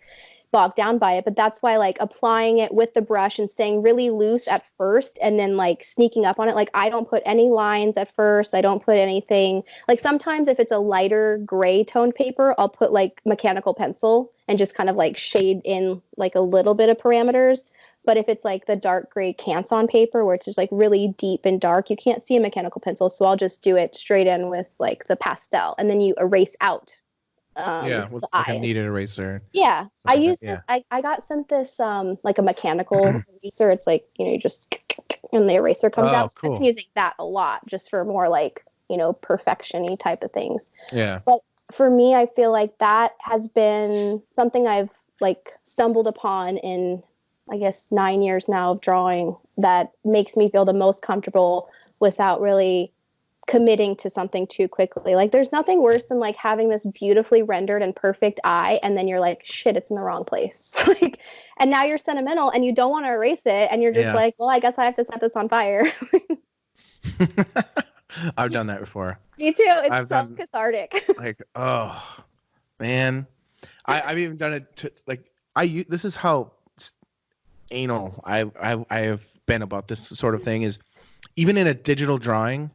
Speaker 2: bogged down by it. But that's why like applying it with the brush and staying really loose at first and then like sneaking up on it. Like I don't put any lines at first. I don't put anything. Like sometimes if it's a lighter gray toned paper, I'll put like mechanical pencil and just kind of like shade in like a little bit of parameters. But if it's like the dark gray Canson paper where it's just like really deep and dark, you can't see a mechanical pencil. So I'll just do it straight in with like the pastel and then you erase out
Speaker 1: with like a kneaded eraser.
Speaker 2: Yeah. I use this. I got sent this like a mechanical eraser. It's like, you know, you just and the eraser comes out. So I've been using that a lot just for more like, you know, perfection-y type of things.
Speaker 1: Yeah.
Speaker 2: But for me, I feel like that has been something I've like stumbled upon in, I guess, 9 years now of drawing that makes me feel the most comfortable without really committing to something too quickly. Like there's nothing worse than like having this beautifully rendered and perfect eye and then you're like, shit, it's in the wrong place. Like, and now you're sentimental and you don't want to erase it and you're just like, well, I guess I have to set this on fire.
Speaker 1: I've done that before.
Speaker 2: Me too. It's cathartic.
Speaker 1: Like, oh man, I've even done it to like this is how anal I have been about this sort of thing is even in a digital drawing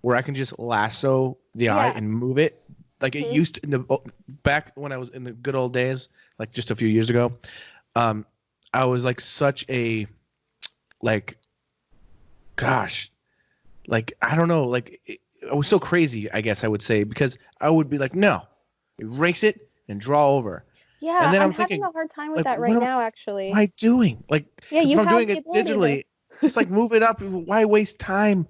Speaker 1: where I can just lasso the eye and move it like it used to in the back when I was in the good old days, like just a few years ago. I was like such a like, gosh, like I don't know, like I was so crazy, I guess I would say, because I would be like, no, erase it and draw over.
Speaker 2: Yeah,
Speaker 1: and then
Speaker 2: I'm having a hard time with
Speaker 1: like,
Speaker 2: that right now, actually.
Speaker 1: What am I doing? Like, if I'm doing it digitally, just like move it up. Why waste time?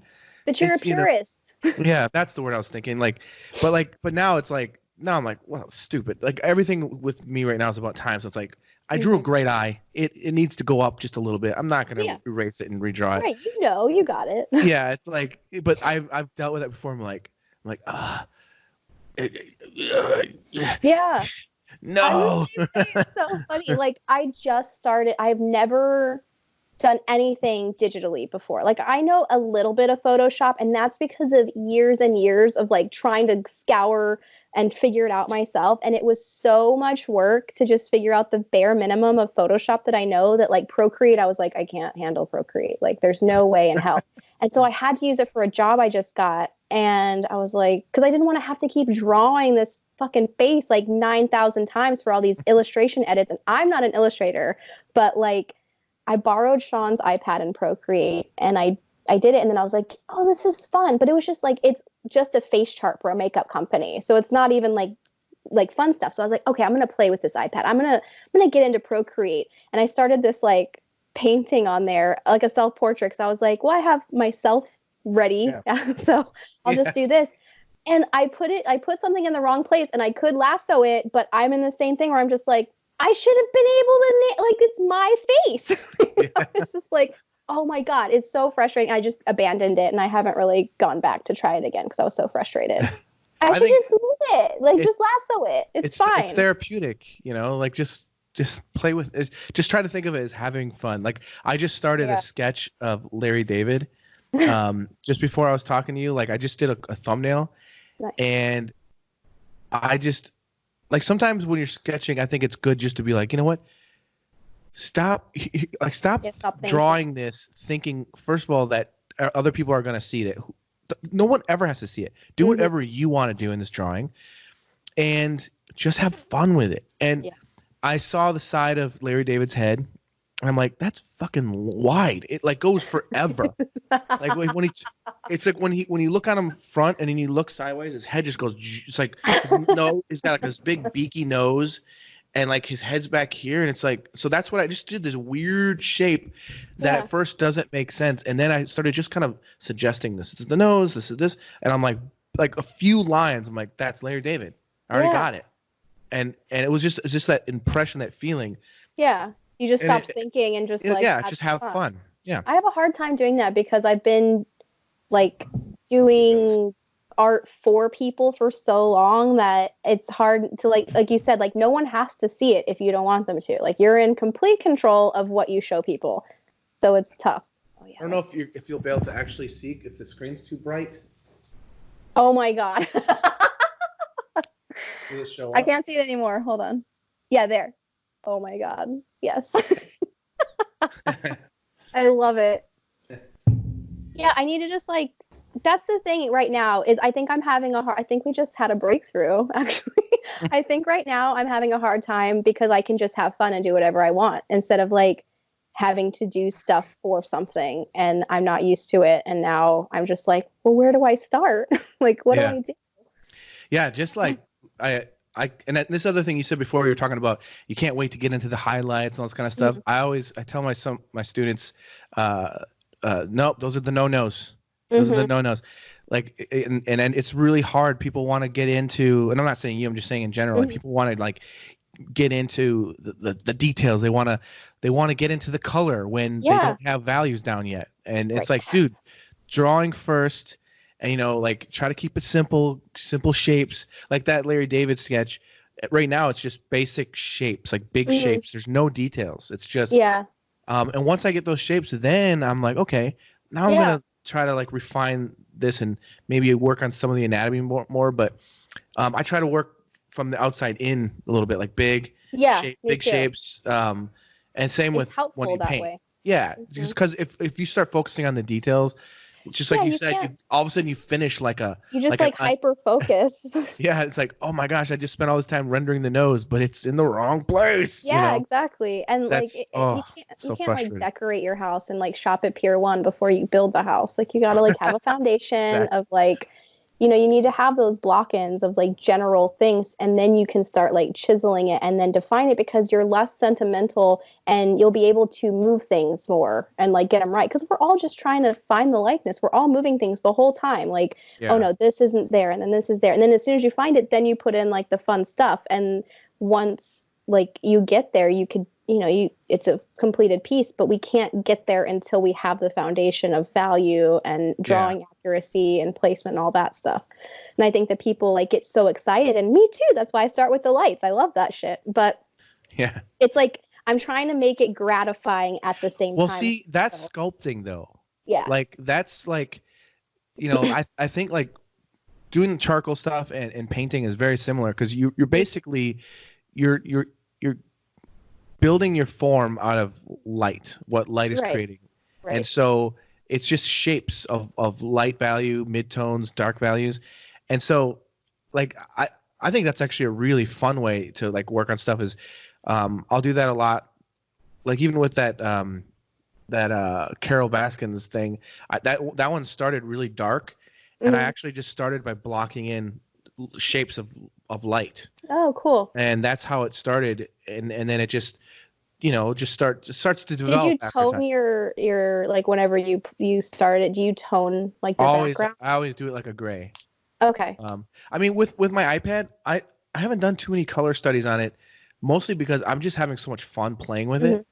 Speaker 2: But you're a purist.
Speaker 1: Yeah, that's the word I was thinking. Like, but now it's like, now I'm like, well, it's stupid. Like everything with me right now is about time. So it's like, I drew a great eye. It needs to go up just a little bit. I'm not gonna erase it and redraw it.
Speaker 2: Right, you got it.
Speaker 1: Yeah, it's like, but I've dealt with that before. I'm like,
Speaker 2: yeah.
Speaker 1: No.
Speaker 2: It's so funny. Like I just started. I've never done anything digitally before. Like I know a little bit of Photoshop, and that's because of years and years of like trying to scour and figure it out myself. And it was so much work to just figure out the bare minimum of Photoshop that I know that like Procreate, I was like, I can't handle Procreate. Like there's no way in hell. And so I had to use it for a job I just got. And I was like, because I didn't want to have to keep drawing this fucking face like 9,000 times for all these illustration edits. And I'm not an illustrator, but like I borrowed Sean's iPad in Procreate and I did it. And then I was like, oh, this is fun. But it was just like, it's just a face chart for a makeup company. So it's not even like fun stuff. So I was like, okay, I'm going to play with this iPad. I'm going to get into Procreate. And I started this like painting on there, like a self-portrait. Cause I was like, well, I have myself ready. Yeah. So I'll just do this. And I put something in the wrong place and I could lasso it, but I'm in the same thing where I'm just like, I should have been able to, like, it's my face. It's just like, oh my God, it's so frustrating. I just abandoned it and I haven't really gone back to try it again because I was so frustrated. I should just move it, like just lasso it. It's fine.
Speaker 1: It's therapeutic, you know, like just play with it. Just try to think of it as having fun. Like I just started a sketch of Larry David just before I was talking to you. Like I just did a thumbnail. Nice. And I just like sometimes when you're sketching, I think it's good just to be like, you know what? Stop drawing this thinking, first of all, that other people are going to see it. No one ever has to see it. Do whatever you want to do in this drawing and just have fun with it. And I saw the side of Larry David's head And I'm like, that's fucking wide. It like goes forever. Like when he, it's like when you look on him front and then you look sideways, his head just goes. It's like his nose. He's got like this big beaky nose, and like his head's back here, and it's like so. That's what I just did. This weird shape that at first doesn't make sense, and then I started just kind of suggesting this is the nose, this is this, and I'm like a few lines. I'm like, that's Larry David. I already got it, and it was just that impression, that feeling.
Speaker 2: Yeah, you just stop thinking and just
Speaker 1: just have fun. Yeah,
Speaker 2: I have a hard time doing that because I've been like doing art for people for so long that it's hard to like you said, like no one has to see it if you don't want them to. Like you're in complete control of what you show people, so it's tough. Oh, yeah,
Speaker 1: I don't know if you'll be able to actually see if the screen's too bright.
Speaker 2: Oh my god.
Speaker 1: Will it show up?
Speaker 2: I can't see it anymore. Hold on. Yeah, there. Oh my god. Yes. I love it. Yeah, I need to just like, that's the thing right now is I think I'm having I think we just had a breakthrough actually. I think right now I'm having a hard time because I can just have fun and do whatever I want instead of like having to do stuff for something and I'm not used to it. And now I'm just like, well, where do I start? Like, what do I do?
Speaker 1: Yeah, just like and this other thing you said before, you were talking about you can't wait to get into the highlights and all this kind of stuff. I tell my students, nope, those are the no-nos. Those are the no-nos. Like, and it's really hard. People want to get into, and I'm not saying you, I'm just saying in general, like people want to like get into the details. They want to get into the color when they don't have values down yet. And it's like, dude, drawing first. And, like try to keep it simple shapes like that Larry David sketch. Right now, it's just basic shapes, like big shapes. There's no details. It's just, and once I get those shapes, then I'm like, okay, now I'm going to try to like refine this and maybe work on some of the anatomy more. But I try to work from the outside in a little bit, like big shapes. And same with when you paint. Way. Yeah. Just because if you start focusing on the details, just like you said, all of a sudden you finish like
Speaker 2: you just like hyper focus.
Speaker 1: Yeah, it's like, oh my gosh, I just spent all this time rendering the nose, but it's in the wrong place.
Speaker 2: Yeah, exactly. And like you can't like decorate your house and like shop at Pier 1 before you build the house. Like you gotta like have a foundation of like, you need to have those block-ins of like general things, and then you can start like chiseling it and then define it because you're less sentimental and you'll be able to move things more and like get them right. Because we're all just trying to find the likeness. We're all moving things the whole time. Like, oh no, this isn't there, and then this is there, and then as soon as you find it, then you put in like the fun stuff. And once like you get there, you could, it's a completed piece, but we can't get there until we have the foundation of value and drawing accuracy and placement and all that stuff. And I think that people like get so excited, and me too. That's why I start with the lights. I love that shit. But it's like I'm trying to make it gratifying at the same time.
Speaker 1: Well, see, that's sculpting though.
Speaker 2: Yeah.
Speaker 1: Like that's like, I think like doing charcoal stuff and painting is very similar because you're basically you're building your form out of light, what light is creating. Right. And so it's just shapes of light value, midtones, dark values. And so like I think that's actually a really fun way to like work on stuff is I'll do that a lot. Like even with that Carol Baskins thing, that one started really dark, and I actually just started by blocking in shapes of light.
Speaker 2: Oh, cool.
Speaker 1: And that's how it started, and then it just starts to develop.
Speaker 2: Did you tone your like whenever you started? Do you tone like the background?
Speaker 1: I always do it like a gray.
Speaker 2: Okay.
Speaker 1: I mean with my iPad, I haven't done too many color studies on it, mostly because I'm just having so much fun playing with it.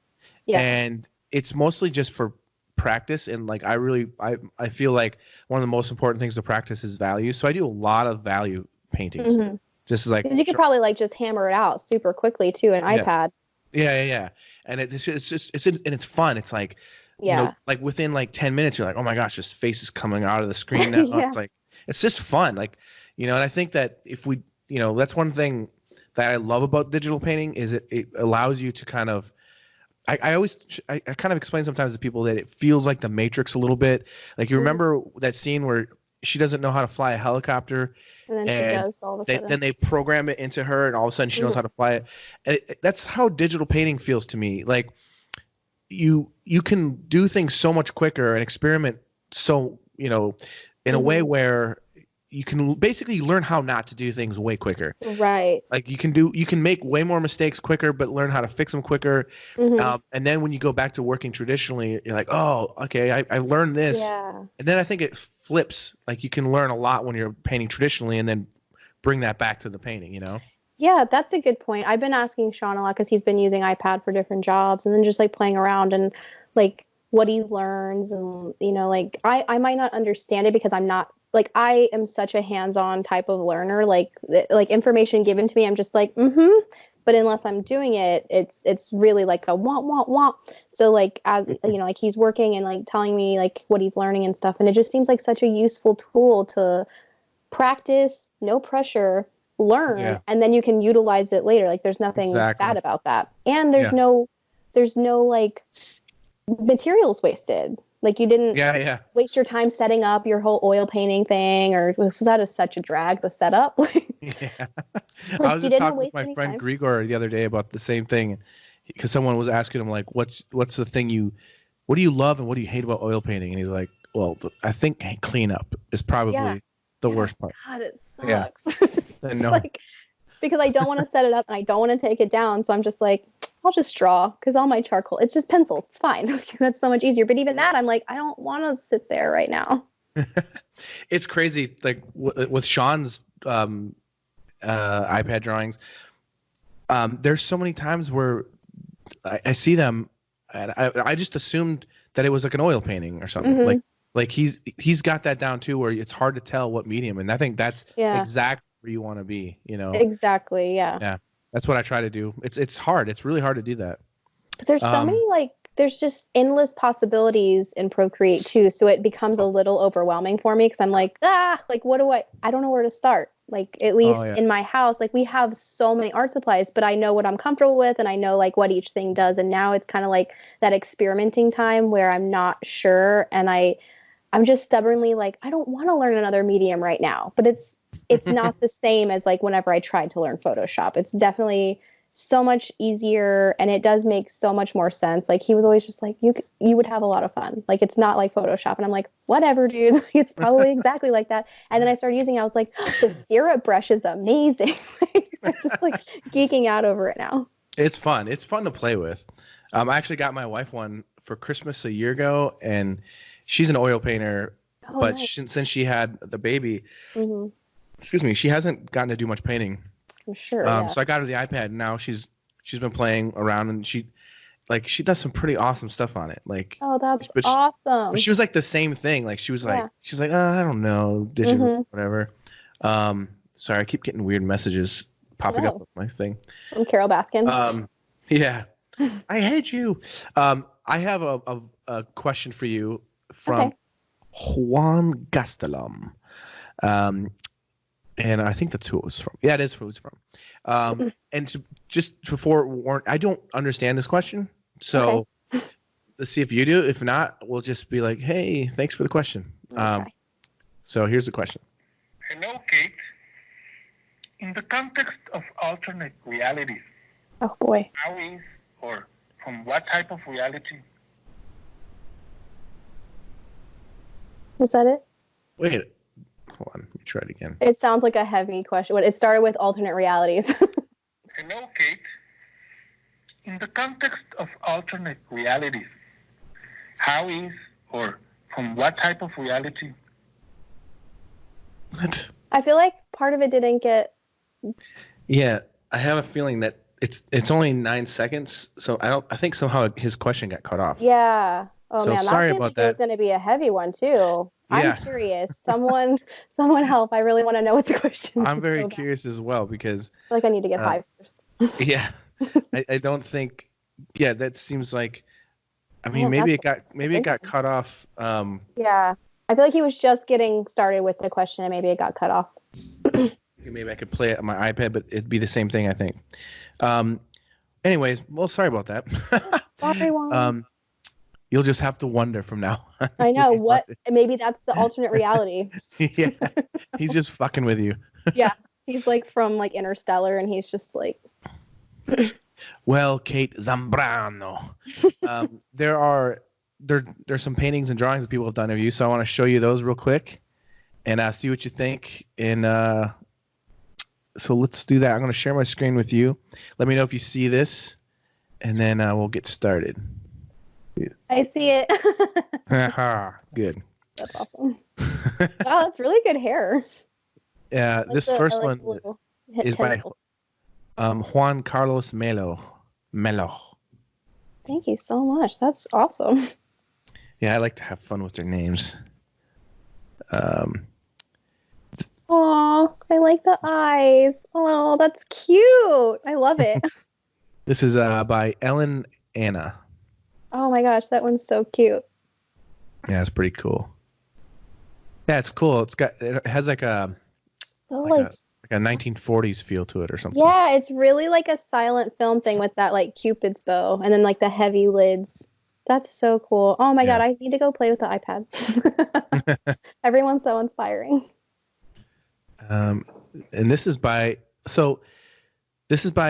Speaker 1: Yeah. And it's mostly just for practice, and like I feel like one of the most important things to practice is value. So I do a lot of value paintings. Just like
Speaker 2: because you could probably like just hammer it out super quickly too, an iPad.
Speaker 1: Yeah. And it's fun. It's like, like within like 10 minutes, you're like, oh my gosh, this face is coming out of the screen now. It's like, it's just fun. Like, and I think that if we, that's one thing that I love about digital painting is it allows you to kind of, I kind of explain sometimes to people that it feels like the Matrix a little bit. Like you remember that scene where she doesn't know how to fly a helicopter.
Speaker 2: And then she does all of a sudden.
Speaker 1: Then they program it into her, and all of a sudden she knows how to fly it. And that's how digital painting feels to me. Like you can do things so much quicker and experiment so, in a way where you can basically learn how not to do things way quicker.
Speaker 2: Right.
Speaker 1: Like you can make way more mistakes quicker, but learn how to fix them quicker. And then when you go back to working traditionally, you're like, oh, okay, I learned this.
Speaker 2: Yeah.
Speaker 1: And then I think it flips. Like you can learn a lot when you're painting traditionally and then bring that back to the painting,
Speaker 2: Yeah, that's a good point. I've been asking Sean a lot because he's been using iPad for different jobs and then just like playing around and like what he learns. And, like I might not understand it because I'm not like, I am such a hands-on type of learner. Like information given to me, I'm just like, but unless I'm doing it, it's really like a want. So like, as like he's working and like telling me like what he's learning and stuff. And it just seems like such a useful tool to practice, no pressure, learn, and then you can utilize it later. Like there's nothing bad about that. And there's no like materials wasted. Like you didn't waste your time setting up your whole oil painting thing, or that is such a drag to set up.
Speaker 1: Yeah. I was just talking with my friend Grigor the other day about the same thing, because someone was asking him like, what's the thing what do you love and what do you hate about oil painting? And he's like, well, I think cleanup is probably the worst part.
Speaker 2: God, it sucks.
Speaker 1: I know.
Speaker 2: Like, because I don't want to set it up and I don't want to take it down. So I'm just like, I'll just draw, because all my charcoal, it's just pencils. It's fine. That's so much easier. But even that, I'm like, I don't want to sit there right now.
Speaker 1: It's crazy. Like with Sean's iPad drawings, there's so many times where I see them and I just assumed that it was like an oil painting or something. Like he's got that down too, where it's hard to tell what medium. And I think that's exactly where you want to be,
Speaker 2: Exactly. Yeah.
Speaker 1: That's what I try to do. It's hard. It's really hard to do that.
Speaker 2: But there's so many, like, there's just endless possibilities in Procreate too. So it becomes a little overwhelming for me because I'm like, what do I don't know where to start. Like, at least in my house, like we have so many art supplies, but I know what I'm comfortable with and I know like what each thing does. And now it's kind of like that experimenting time where I'm not sure. And I'm just stubbornly like, I don't want to learn another medium right now, but it's not the same as like whenever I tried to learn Photoshop. It's definitely so much easier and it does make so much more sense. Like he was always just like, you would have a lot of fun. Like it's not like Photoshop. And I'm like, whatever, dude. It's probably exactly like that. And then I started using it. I was like, the syrup brush is amazing. I'm just like geeking out over it now.
Speaker 1: It's fun. It's fun to play with. I actually got my wife one for Christmas a year ago, and she's an oil painter, but nice. Since she had the baby, excuse me, she hasn't gotten to do much painting.
Speaker 2: I'm sure.
Speaker 1: So I got her the iPad, and now she's been playing around, and she does some pretty awesome stuff on it. Like,
Speaker 2: oh, that's awesome.
Speaker 1: But she was like the same thing. Like she's like, I don't know, digital, whatever. Sorry, I keep getting weird messages popping up with my thing.
Speaker 2: From Carol Baskin.
Speaker 1: Yeah. I hate you. I have a question for you from Juan Gastelum. And I think that's who it was from. Yeah, it is who it's from. And just before, I don't understand this question. So let's see if you do. If not, we'll just be like, hey, thanks for the question. So here's the question.
Speaker 3: Hello, Kate. In the context of alternate realities,
Speaker 2: oh boy,
Speaker 3: how is or from what type of reality?
Speaker 2: Was that it?
Speaker 1: Wait, hold on. Let me try it again.
Speaker 2: It sounds like a heavy question. It started with alternate realities.
Speaker 3: Hello, Kate. In the context of alternate realities, how is or from what type of reality?
Speaker 1: What?
Speaker 2: I feel like part of it didn't get.
Speaker 1: Yeah, I have a feeling that it's only 9 seconds, so I think somehow his question got cut off.
Speaker 2: Yeah. Oh
Speaker 1: so
Speaker 2: man,
Speaker 1: sorry about that.
Speaker 2: It's going to be a heavy one too. Yeah. I'm curious. Someone help. I really want to know what the question is.
Speaker 1: I'm very curious as well because
Speaker 2: I feel like I need to get 5 first.
Speaker 1: Yeah. I don't think. Yeah, that seems like. I mean, maybe it got cut off.
Speaker 2: Yeah, I feel like he was just getting started with the question, and maybe it got cut off.
Speaker 1: Maybe I could play it on my iPad, but it'd be the same thing, I think. Anyways, well, sorry about that.
Speaker 2: Sorry, Juan.
Speaker 1: You'll just have to wonder from now.
Speaker 2: I know what. Maybe that's the alternate reality.
Speaker 1: Yeah, he's just fucking with you.
Speaker 2: Yeah, he's like from like Interstellar, and he's just like.
Speaker 1: Well, Kate Zambrano. There's some paintings and drawings that people have done of you, so I want to show you those real quick and see what you think. And so let's do that. I'm going to share my screen with you. Let me know if you see this, and then we'll get started.
Speaker 2: I see it.
Speaker 1: Good.
Speaker 2: That's awesome. Wow, that's really good hair.
Speaker 1: Yeah, this first one is by Juan Carlos Melo.
Speaker 2: Thank you so much. That's awesome.
Speaker 1: Yeah, I like to have fun with their names.
Speaker 2: Oh, I like the eyes. Oh, that's cute. I love it.
Speaker 1: This is by Ellen Anna.
Speaker 2: Oh my gosh, that one's so cute.
Speaker 1: Yeah, it's pretty cool. Yeah, it's cool. It has like a 1940s feel to it or something.
Speaker 2: Yeah, it's really like a silent film thing with that like Cupid's bow and then like the heavy lids. That's so cool. Oh my God, I need to go play with the iPad. Everyone's so inspiring.
Speaker 1: And this is by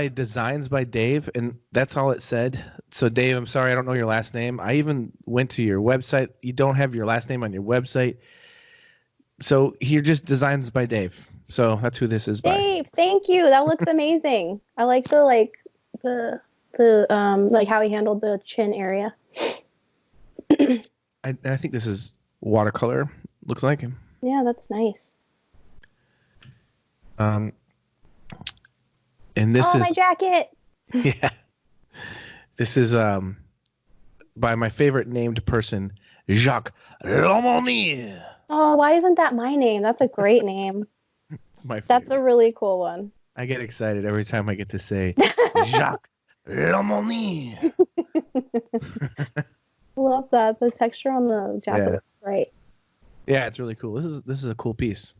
Speaker 1: Designs by Dave, and that's all it said. So Dave, I'm sorry I don't know your last name. I even went to your website. You don't have your last name on your website. So here, just Designs by Dave. So that's who this is by.
Speaker 2: Dave, thank you. That looks amazing. I like the like how he handled the chin area.
Speaker 1: I think this is watercolor. Looks like him.
Speaker 2: Yeah, that's nice.
Speaker 1: And this is
Speaker 2: my jacket.
Speaker 1: Yeah. This is by my favorite named person, Jacques Lemonnier.
Speaker 2: Oh, why isn't that my name? That's a great name.
Speaker 1: It's my favorite.
Speaker 2: That's a really cool one.
Speaker 1: I get excited every time I get to say Jacques Lemonnier.
Speaker 2: Love that. The texture on the jacket is great.
Speaker 1: Yeah, it's really cool. This is a cool piece.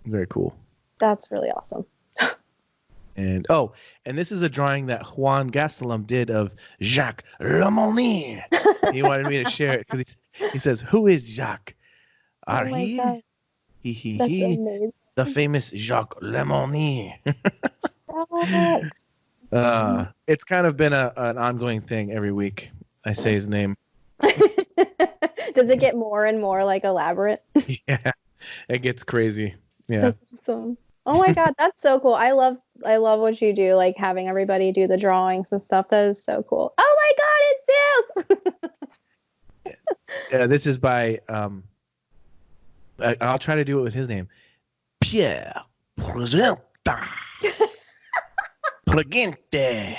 Speaker 1: Very cool.
Speaker 2: That's really awesome.
Speaker 1: And this is a drawing that Juan Gastelum did of Jacques Lemonnier. He wanted me to share it because he says, "Who is Jacques? Are he? He. The famous Jacques Lemonnier." It's kind of been an ongoing thing every week. I say his name.
Speaker 2: Does it get more and more like elaborate?
Speaker 1: Yeah, it gets crazy. Yeah.
Speaker 2: That's awesome. Oh my God, that's so cool. I love what you do, like having everybody do the drawings and stuff. That is so cool. Oh my God, it's Zeus.
Speaker 1: Yeah, this is by I'll try to do it with his name. Pierre Presenta. Pregente.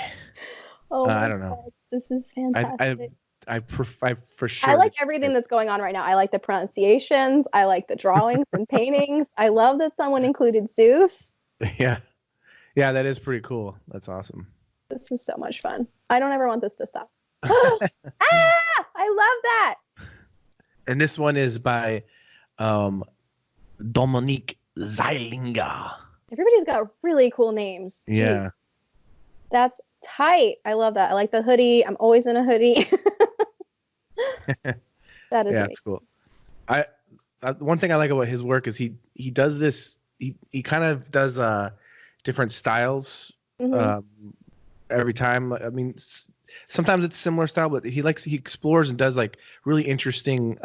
Speaker 2: Oh
Speaker 1: I don't know.
Speaker 2: God, this is fantastic.
Speaker 1: I for sure.
Speaker 2: I like everything that's going on right now. I like the pronunciations. I like the drawings and paintings. I love that someone included Zeus.
Speaker 1: Yeah. Yeah, that is pretty cool. That's awesome.
Speaker 2: This is so much fun. I don't ever want this to stop. I love that.
Speaker 1: And this one is by Dominique Zeilinger.
Speaker 2: Everybody's got really cool names.
Speaker 1: Yeah.
Speaker 2: Jeez. That's tight. I love that. I like the hoodie. I'm always in a hoodie. That is amazing.
Speaker 1: It's cool. One thing I like about his work is he does this. He kind of does different styles every time. I mean, sometimes it's similar style, but he explores and does like really interesting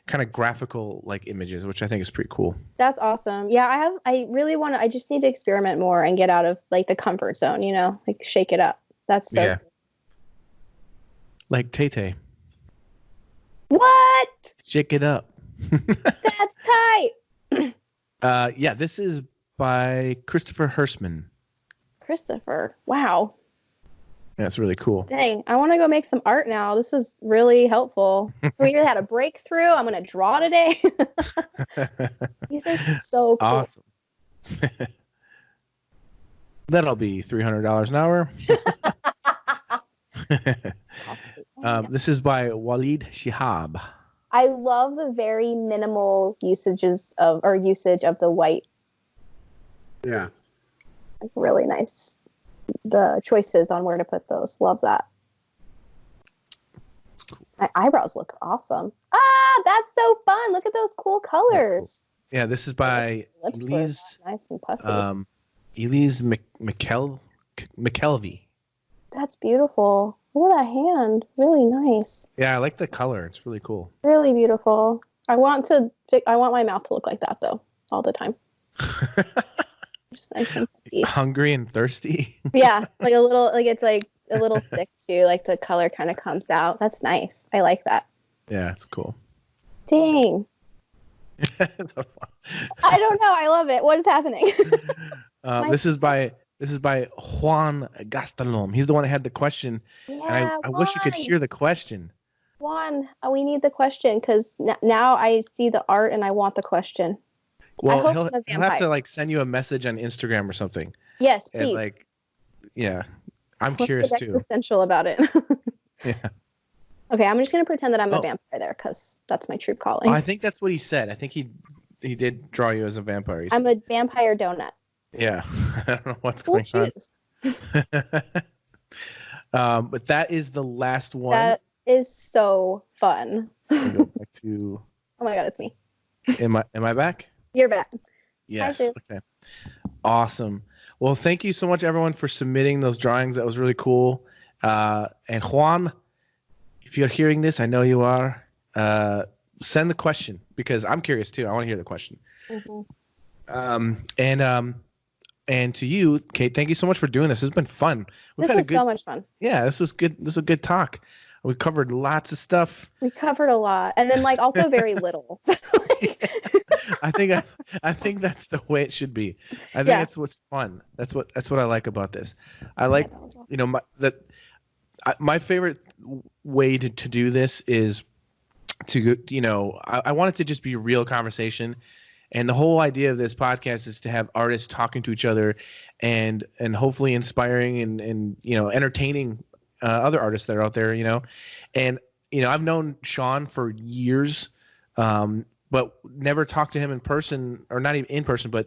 Speaker 1: kind of graphical like images, which I think is pretty cool.
Speaker 2: That's awesome. Yeah, I just need to experiment more and get out of like the comfort zone, like shake it up. That's so cool.
Speaker 1: Like Tay-Tay.
Speaker 2: What?
Speaker 1: Shake it up.
Speaker 2: That's tight.
Speaker 1: Yeah, this is by Christopher Hirschman.
Speaker 2: Christopher. Wow.
Speaker 1: Yeah, it's really cool.
Speaker 2: Dang, I want to go make some art now. This was really helpful. We either had a breakthrough. I'm going to draw today. These are so cool.
Speaker 1: Awesome. That'll be $300 an hour. This is by Walid Shihab.
Speaker 2: I love the very minimal usage of the white.
Speaker 1: Yeah.
Speaker 2: Like really nice. The choices on where to put those. Love that.
Speaker 1: That's cool.
Speaker 2: My eyebrows look awesome. That's so fun. Look at those cool colors.
Speaker 1: Cool. Yeah, this is by Elise.
Speaker 2: Nice and puffy.
Speaker 1: Elise McKelvey.
Speaker 2: That's beautiful. Look at that hand. Really nice.
Speaker 1: Yeah, I like the color. It's really cool.
Speaker 2: Really beautiful. I want my mouth to look like that though, all the time. Just nice and pretty.
Speaker 1: Hungry and thirsty.
Speaker 2: Yeah, like a little, like it's like a little thick too. Like the color kind of comes out. That's nice. I like that.
Speaker 1: Yeah, it's cool.
Speaker 2: Dang. I don't know. I love it. What is happening?
Speaker 1: This is by Juan Gastelum. He's the one that had the question.
Speaker 2: Yeah,
Speaker 1: and I wish you could hear the question.
Speaker 2: Juan, we need the question because now I see the art and I want the question.
Speaker 1: Well, he'll have to like send you a message on Instagram or something.
Speaker 2: Yes, please.
Speaker 1: And, like, yeah, I'm curious too.
Speaker 2: Existential about it.
Speaker 1: Yeah.
Speaker 2: Okay, I'm just gonna pretend that I'm a vampire there because that's my true calling.
Speaker 1: I think that's what he said. I think he did draw you as a vampire.
Speaker 2: I'm a vampire donut.
Speaker 1: Yeah, I don't know what's going on. But that is the last one.
Speaker 2: That is so fun.
Speaker 1: Go back to...
Speaker 2: Oh my god, it's me.
Speaker 1: Am I back?
Speaker 2: You're back.
Speaker 1: Yes. Okay. Awesome. Well, thank you so much, everyone, for submitting those drawings. That was really cool. And Juan, if you're hearing this, I know you are. Send the question because I'm curious too. I want to hear the question. Mm-hmm. And to you, Kate, thank you so much for doing this. This has been fun.
Speaker 2: This was so much fun.
Speaker 1: Yeah, this was good. This was a good talk. We covered lots of stuff.
Speaker 2: We covered a lot, and then like also very little.
Speaker 1: I think that's the way it should be. I think that's what's fun. That's what I like about this. I like, my favorite way to do this is to, I want it to just be a real conversation. And the whole idea of this podcast is to have artists talking to each other and hopefully inspiring and entertaining other artists that are out there, And, I've known Sean for years, but never talked to him in person, or not even in person, but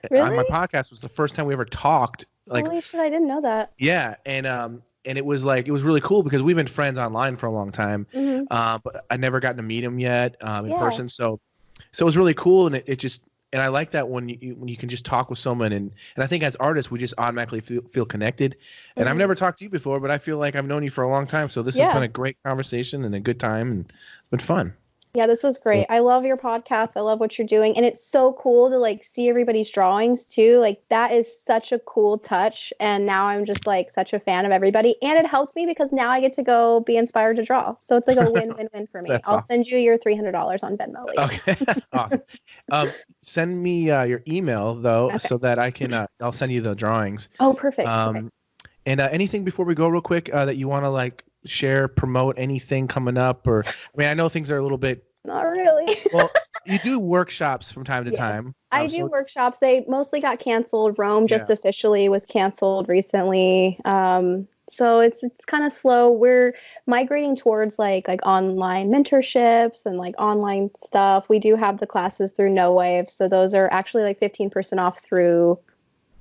Speaker 1: on my podcast was the first time we ever talked. Like,
Speaker 2: holy shit, I didn't know that.
Speaker 1: Yeah, and it was really cool because we've been friends online for a long time, but I never gotten to meet him yet in person. So it was really cool, and it just, and I like that when you can just talk with someone, and I think as artists we just automatically feel connected. And I've never talked to you before, but I feel like I've known you for a long time. So this has been a great conversation and a good time, and it's been fun.
Speaker 2: Yeah, this was great. I love your podcast. I love what you're doing. And it's so cool to like see everybody's drawings too. Like that is such a cool touch. And now I'm just like such a fan of everybody. And it helps me because now I get to go be inspired to draw. So it's like a win-win-win for me. I'll send you your $300 on Venmo later.
Speaker 1: Okay. Awesome. Send me your email though, so that I can, I'll send you the drawings.
Speaker 2: Oh, perfect.
Speaker 1: And anything before we go real quick that you want to like share, promote, anything coming up? Or I know things are a little bit,
Speaker 2: not really.
Speaker 1: Well, you do workshops from time to time.
Speaker 2: I do workshops. They mostly got canceled. Rome just officially was canceled recently. So it's kind of slow. We're migrating towards like online mentorships and like online stuff. We do have the classes through No Wave, so those are actually like 15% off through,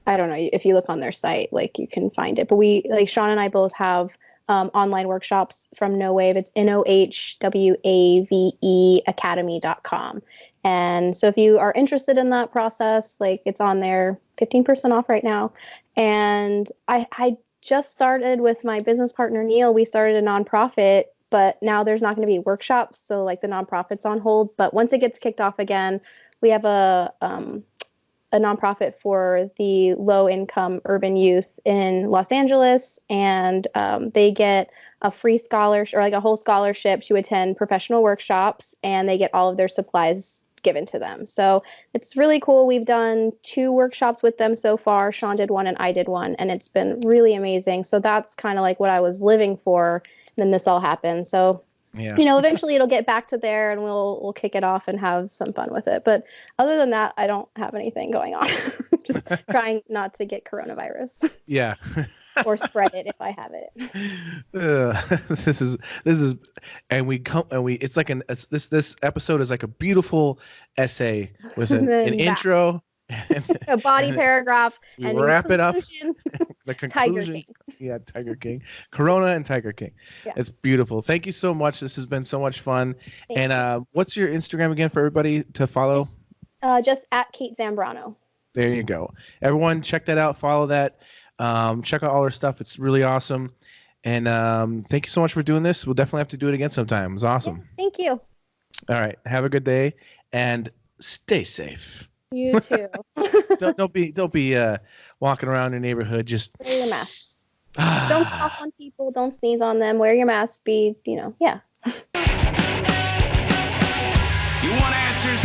Speaker 2: I don't know, if you look on their site, like you can find it. But we, like Sean and I both have online workshops from No Wave. It's NOHWAVE academy.com. And so if you are interested in that process, like it's on there, 15% off right now. And I just started with my business partner, Neil. We started a nonprofit, but now there's not going to be workshops. So like the nonprofit's on hold, but once it gets kicked off again, we have a nonprofit for the low-income urban youth in Los Angeles, and they get a free scholarship or like a whole scholarship to attend professional workshops, and they get all of their supplies given to them. So it's really cool. We've done 2 workshops with them so far. Sean did one and I did one, and it's been really amazing. So that's kind of like what I was living for, and then this all happened. So eventually it'll get back to there and we'll kick it off and have some fun with it. But other than that, I don't have anything going on. Just trying not to get coronavirus.
Speaker 1: Yeah.
Speaker 2: Or spread it if I have it.
Speaker 1: This is it's like this episode is like a beautiful essay with an intro.
Speaker 2: A body paragraph
Speaker 1: and wrap it up.
Speaker 2: The conclusion.
Speaker 1: Tiger King, Corona and Tiger King. Yeah. It's beautiful. Thank you so much. This has been so much fun. Thank you. What's your Instagram again for everybody to follow?
Speaker 2: Just at Kate Zambrano.
Speaker 1: There you go. Everyone check that out. Follow that. Check out all her stuff. It's really awesome. And thank you so much for doing this. We'll definitely have to do it again sometime. It was awesome.
Speaker 2: Yeah, thank you.
Speaker 1: All right. Have a good day and stay safe.
Speaker 2: You too.
Speaker 1: don't be walking around your neighborhood. Just
Speaker 2: wear your mask. Don't cough on people. Don't sneeze on them. Wear your mask. Yeah.
Speaker 4: You want answers?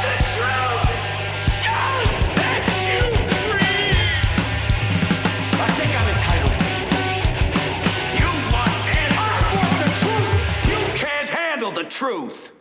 Speaker 4: The truth shall set you free. I think I'm entitled. You want answers? I want the truth. You can't handle the truth.